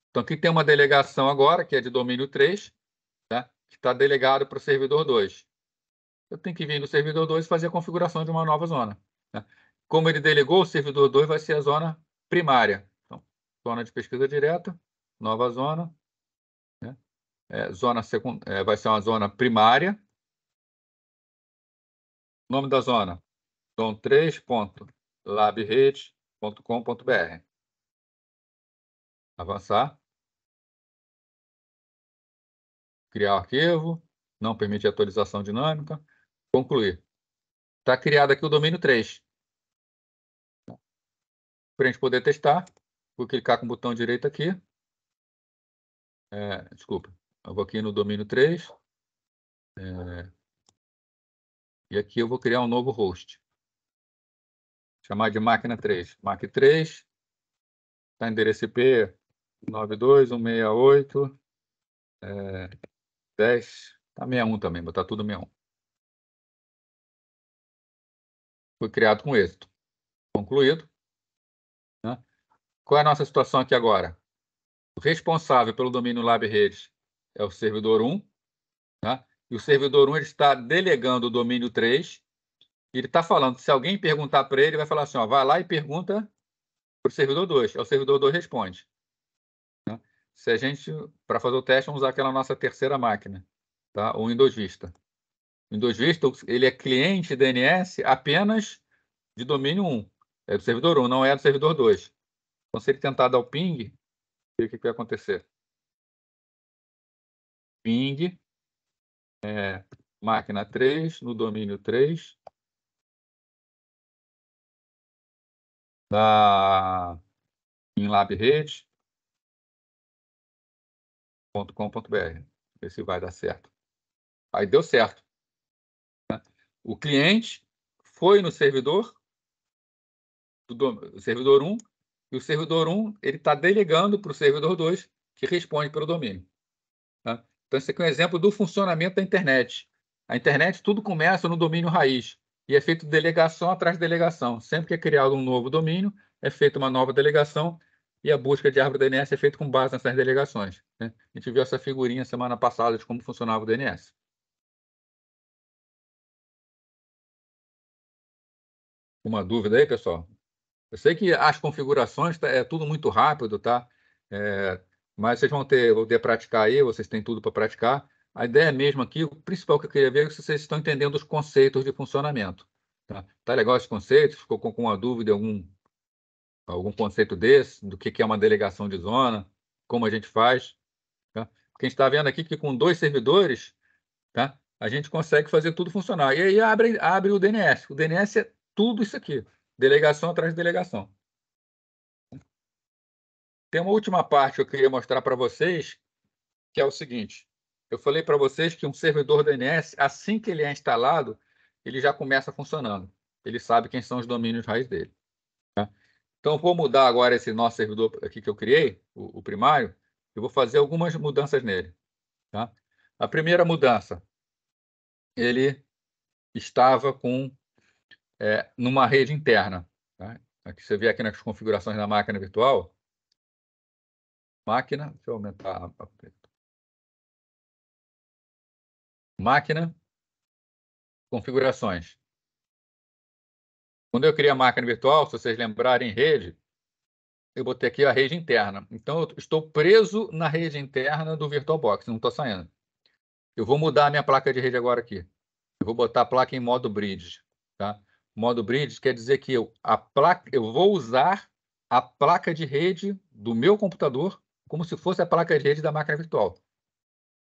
Então, aqui tem uma delegação agora, que é de domínio 3, tá? Que está delegado para o servidor 2. Eu tenho que vir no servidor 2 e fazer a configuração de uma nova zona. Né? Como ele delegou, o servidor 2 vai ser a zona primária. Então, zona de pesquisa direta, nova zona. Né? Vai ser uma zona primária. Nome da zona, dom3.labredes.com.br. Avançar. Criar o arquivo. Não permite atualização dinâmica. Concluir. Está criado aqui o domínio 3. Para a gente poder testar, vou clicar com o botão direito aqui. Desculpa. Eu vou aqui no domínio 3. E aqui eu vou criar um novo host. Chamar de máquina 3. Mac 3. Tá, endereço IP 92.168. 10. Tá 61 também, botar tudo 61. Foi criado com êxito. Concluído. Né? Qual é a nossa situação aqui agora? O responsável pelo domínio LabRedes é o servidor 1. Né? E o servidor 1 ele está delegando o domínio 3. E ele está falando, se alguém perguntar para ele, vai falar assim, ó, vai lá e pergunta para o servidor 2. O servidor 2 responde. Né? Se a gente, para fazer o teste, vamos usar aquela nossa terceira máquina, tá? O Windows Vista. O Windows Vista, ele é cliente DNS apenas de domínio 1. É do servidor 1, não é do servidor 2. Então, se ele tentar dar o ping, o que vai acontecer? Ping, máquina 3, no domínio 3, em labredes.com.br. Ver se vai dar certo. Aí deu certo. Né? O cliente foi no servidor, servidor 1, e o servidor 1 está delegando para o servidor 2, que responde pelo domínio. Tá? Então, esse aqui é um exemplo do funcionamento da internet. A internet, tudo começa no domínio raiz, e é feito delegação atrás de delegação. Sempre que é criado um novo domínio, é feita uma nova delegação, e a busca de árvore DNS é feita com base nessas delegações. Né? A gente viu essa figurinha semana passada de como funcionava o DNS. Uma dúvida aí, pessoal? Eu sei que as configurações é tudo muito rápido, tá? Mas vocês vão ter praticar aí, vocês têm tudo para praticar. A ideia mesmo aqui, o principal que eu queria ver é se vocês estão entendendo os conceitos de funcionamento. Tá legal esses conceitos? Ficou com uma dúvida, algum conceito desse, do que é uma delegação de zona, como a gente faz? Tá? Porque a gente está vendo aqui que com 2 servidores, tá? A gente consegue fazer tudo funcionar. E aí abre o DNS. O DNS é tudo isso aqui, delegação atrás de delegação. Tem uma última parte que eu queria mostrar para vocês, que é o seguinte. Eu falei para vocês que um servidor DNS, assim que ele é instalado, ele já começa funcionando. Ele sabe quem são os domínios raiz dele. Tá? Então, eu vou mudar agora esse nosso servidor aqui que eu criei, o primário, eu vou fazer algumas mudanças nele. Tá? A primeira mudança, ele estava numa rede interna. Tá? Aqui você vê aqui nas configurações da máquina virtual. Máquina, deixa eu aumentar máquina, configurações. Quando eu criei a máquina virtual, se vocês lembrarem rede, eu botei aqui a rede interna. Então, eu estou preso na rede interna do VirtualBox, não estou saindo. Eu vou mudar a minha placa de rede agora aqui. Eu vou botar a placa em modo bridge. Tá? Modo bridge quer dizer que eu vou usar a placa de rede do meu computador como se fosse a placa de rede da máquina virtual.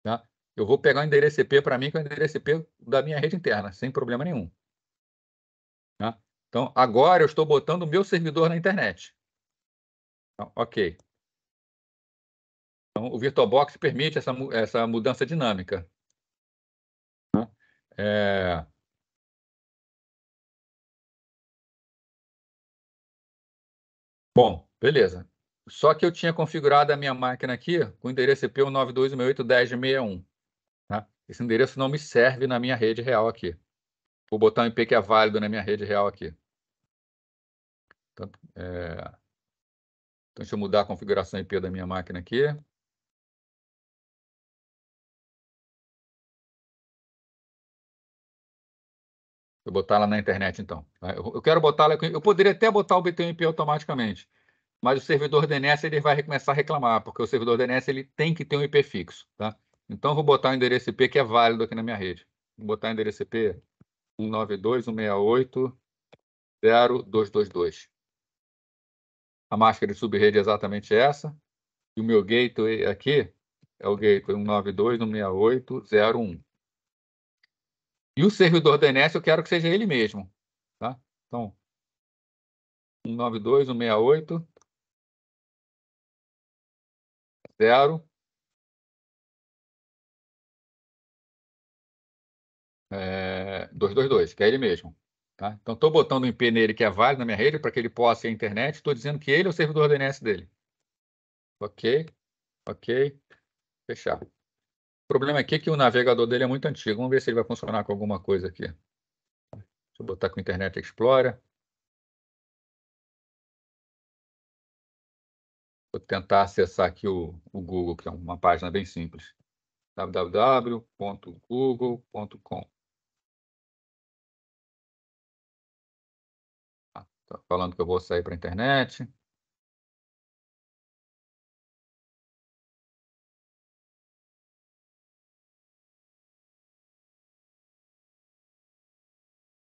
Tá? Eu vou pegar o endereço IP para mim, que é o endereço IP da minha rede interna, sem problema nenhum. Tá? Então, agora eu estou botando o meu servidor na internet. Então, ok. Então, o VirtualBox permite essa mudança dinâmica. Tá? Bom, beleza. Só que eu tinha configurado a minha máquina aqui com o endereço IP 192.168.10.61. Tá? Esse endereço não me serve na minha rede real aqui. Vou botar um IP que é válido na minha rede real aqui. Então, deixa eu mudar a configuração IP da minha máquina aqui. Vou botar ela na internet, então. Eu quero botar ela aqui. Eu poderia até botar o BTMP automaticamente, mas o servidor DNS ele vai começar a reclamar, porque o servidor DNS ele tem que ter um IP fixo. Tá? Então, eu vou botar o endereço IP que é válido aqui na minha rede. Vou botar o endereço IP 192.168.0.222. A máscara de subrede é exatamente essa. E o meu gateway aqui é o gateway 192.168.0.1. E o servidor DNS eu quero que seja ele mesmo. Tá? Então, 192.168.0. 222, que é ele mesmo. Tá? Então, estou botando um IP nele que é válido na minha rede para que ele possa ir à internet. Estou dizendo que ele é o servidor DNS dele. Ok, ok, fechar. O problema aqui é que o navegador dele é muito antigo. Vamos ver se ele vai funcionar com alguma coisa aqui. Deixa eu botar com o Internet Explorer. Vou tentar acessar aqui o Google, que é uma página bem simples. www.google.com. Está falando que eu vou sair para a internet. O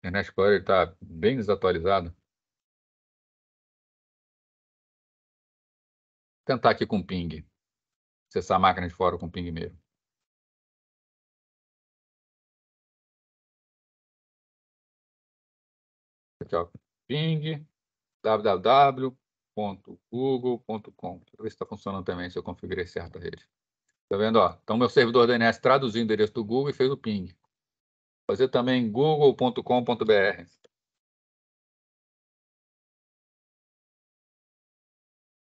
Internet Explorer está bem desatualizado. Vou tentar aqui com ping. Acessar a máquina de fora com ping mesmo. Aqui, ó, ping www.google.com. Deixa eu ver se está funcionando também, se eu configurei certo a rede. Tá vendo? Ó? Então, meu servidor DNS traduziu o endereço do Google e fez o ping. Fazer também google.com.br.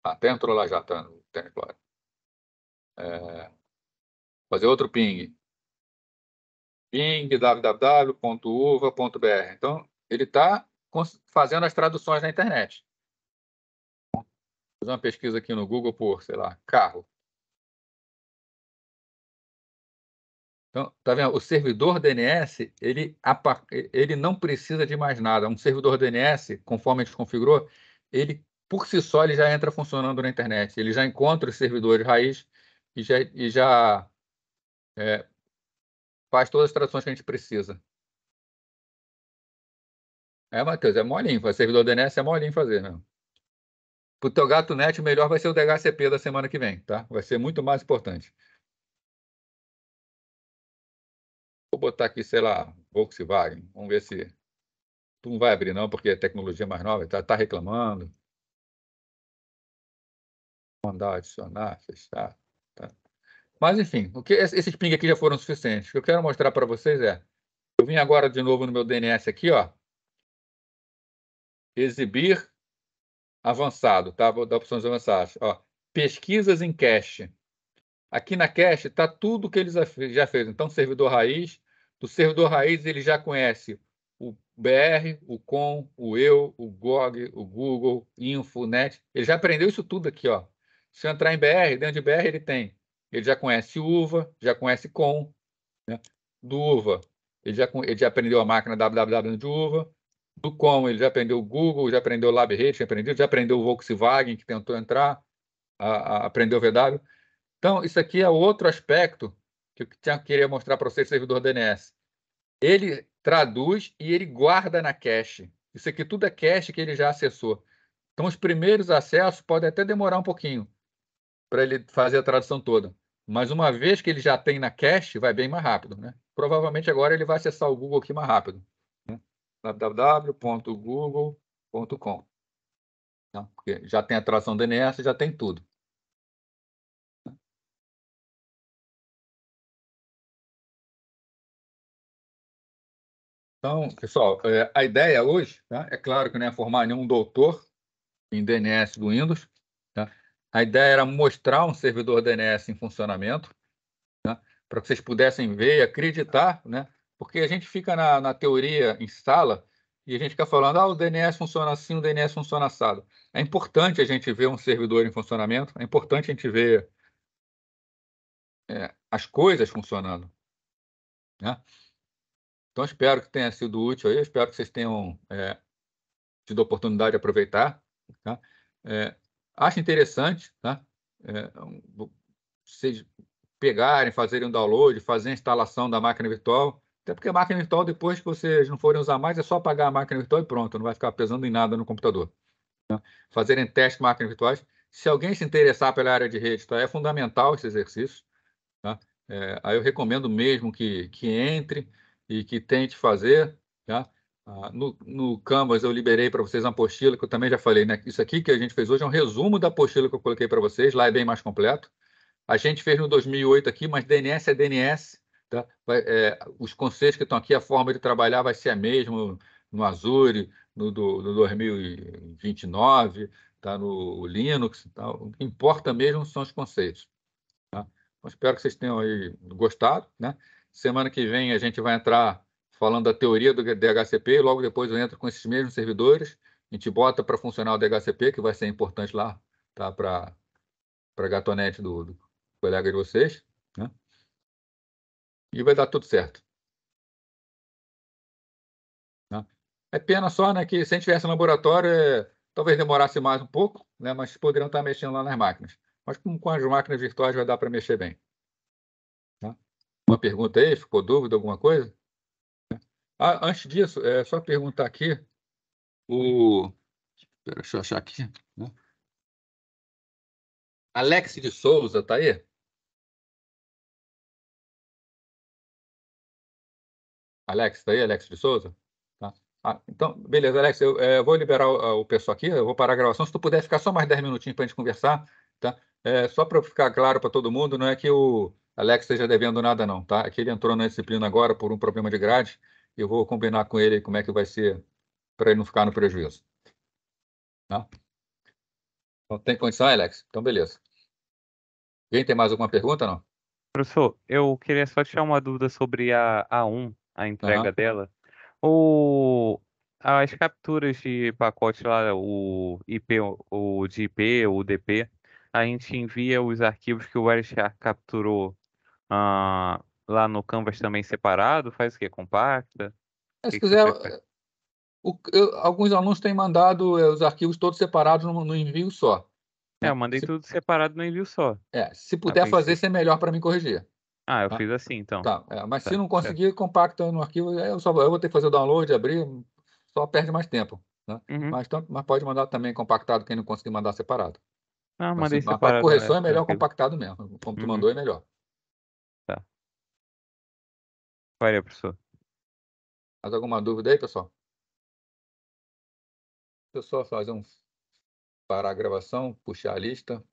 Até entrou lá já, tá? No Terraform. Fazer outro ping. Ping www.uva.br. Então, ele está fazendo as traduções na internet. Vou fazer uma pesquisa aqui no Google por, sei lá, carro. Então, tá vendo? O servidor DNS, ele não precisa de mais nada. Um servidor DNS, conforme a gente configurou, ele, por si só, ele já entra funcionando na internet. Ele já encontra os servidores raiz e já faz todas as traduções que a gente precisa. Matheus, é molinho. Fazer servidor DNS é molinho fazer, mesmo. Para o teu gato net, o melhor vai ser o DHCP da semana que vem, tá? Vai ser muito mais importante. Vou botar aqui, sei lá, Volkswagen. Vamos ver se... Tu não vai abrir não, porque a tecnologia é mais nova, tá reclamando. Mandar adicionar, fechar. Tá. Mas, enfim, esses ping aqui já foram suficientes. O que eu quero mostrar para vocês é... Eu vim agora de novo no meu DNS aqui, ó. Exibir avançado, tá? Vou dar opções avançadas. Ó, pesquisas em cache. Aqui na cache está tudo que eles já fez. Então, servidor raiz. Do servidor raiz, ele já conhece o BR, o com, o eu, o GOG, o Google, Info, Net. Ele já aprendeu isso tudo aqui, ó. Se eu entrar em BR, dentro de BR ele tem. Ele já conhece UVA, já conhece com, né? Do UVA, ele já aprendeu a máquina www de UVA. Do com, ele já aprendeu o Google, já aprendeu o LabRate, já aprendeu o Volkswagen, que tentou entrar, aprendeu o VW. Então, isso aqui é outro aspecto que eu queria mostrar para vocês, servidor DNS. Ele traduz e ele guarda na cache. Isso aqui tudo é cache que ele já acessou. Então, os primeiros acessos podem até demorar um pouquinho para ele fazer a tradução toda. Mas uma vez que ele já tem na cache, vai bem mais rápido, né? Provavelmente agora ele vai acessar o Google aqui mais rápido, né? www.google.com. Porque já tem a tradução DNS, já tem tudo. Então, pessoal, a ideia hoje, tá? É claro que não é formar nenhum doutor em DNS do Windows, tá? A ideia era mostrar um servidor DNS em funcionamento, tá? Para que vocês pudessem ver e acreditar, né? Porque a gente fica na teoria em sala e a gente fica falando, o DNS funciona assim, o DNS funciona assado. É importante a gente ver um servidor em funcionamento, é importante a gente ver as coisas funcionando, né? Então, espero que tenha sido útil aí, espero que vocês tenham tido a oportunidade de aproveitar. Tá? Acho interessante, tá? Vocês pegarem, fazerem um download, fazer a instalação da máquina virtual, até porque a máquina virtual, depois que vocês não forem usar mais, é só apagar a máquina virtual e pronto, não vai ficar pesando em nada no computador. Tá? Fazerem testes com máquinas virtuais. Se alguém se interessar pela área de rede, tá? É fundamental esse exercício. Tá? Aí eu recomendo mesmo que entre e que tente fazer. Tá? No Canvas eu liberei para vocês uma apostila, que eu também já falei, né? Isso aqui que a gente fez hoje é um resumo da apostila que eu coloquei para vocês, lá é bem mais completo. A gente fez no 2008 aqui, mas DNS é DNS. Tá? Os conceitos que estão aqui, a forma de trabalhar vai ser a mesma no Azure, no 2029, tá? No Linux. Tá? O que importa mesmo são os conceitos. Tá? Então, espero que vocês tenham aí gostado, né? Semana que vem a gente vai entrar falando da teoria do DHCP, e logo depois eu entro com esses mesmos servidores, a gente bota para funcionar o DHCP, que vai ser importante lá, tá? Para a gatonete do colega de vocês, né? E vai dar tudo certo. Né? É pena só, né, que se a gente tivesse no laboratório, talvez demorasse mais um pouco, né, mas poderiam estar mexendo lá nas máquinas. Mas com as máquinas virtuais vai dar para mexer bem. Tá? Uma pergunta aí? Ficou dúvida, alguma coisa? Antes disso, só perguntar aqui, deixa eu achar aqui, né? Alex de Souza, tá aí? Alex, tá aí, Alex de Souza? Tá. Então, beleza, Alex, eu vou liberar o pessoal aqui, eu vou parar a gravação. Se tu puder ficar só mais 10 minutinhos para a gente conversar, tá? Só para ficar claro para todo mundo, não é que o Alex esteja devendo nada, não, tá? É que ele entrou na disciplina agora por um problema de grade, e eu vou combinar com ele como é que vai ser para ele não ficar no prejuízo. Tá? Então, tem condição, Alex? Então, beleza. Alguém tem mais alguma pergunta, não? Professor, eu queria só tirar uma dúvida sobre a A1, a entrega Aham. dela. As capturas de pacote lá, o IP, o de IP, o DP, a gente envia os arquivos que o Wireshark capturou lá no Canvas também separado? Faz o quê? Compacta? O Se que que você quiser, prefere? alguns alunos têm mandado os arquivos todos separados no envio só. Eu Né? mandei tudo separado no envio só, Se a puder fazer, princípio. isso é melhor para mim corrigir. Eu Tá? fiz assim, então. Tá. Mas se Tá, não certo. conseguir, compacta no arquivo, eu vou ter que fazer o download, abrir, só perde mais tempo. Né? Uhum. Mas pode mandar também compactado, quem não conseguir mandar separado. Mandei Mas para separado, correção é melhor tranquilo. compactado mesmo. Como tu Uhum. mandou, é melhor. Tá. Faria, professor. Mais alguma dúvida aí, pessoal? Deixa eu só fazer parar a gravação, puxar a lista.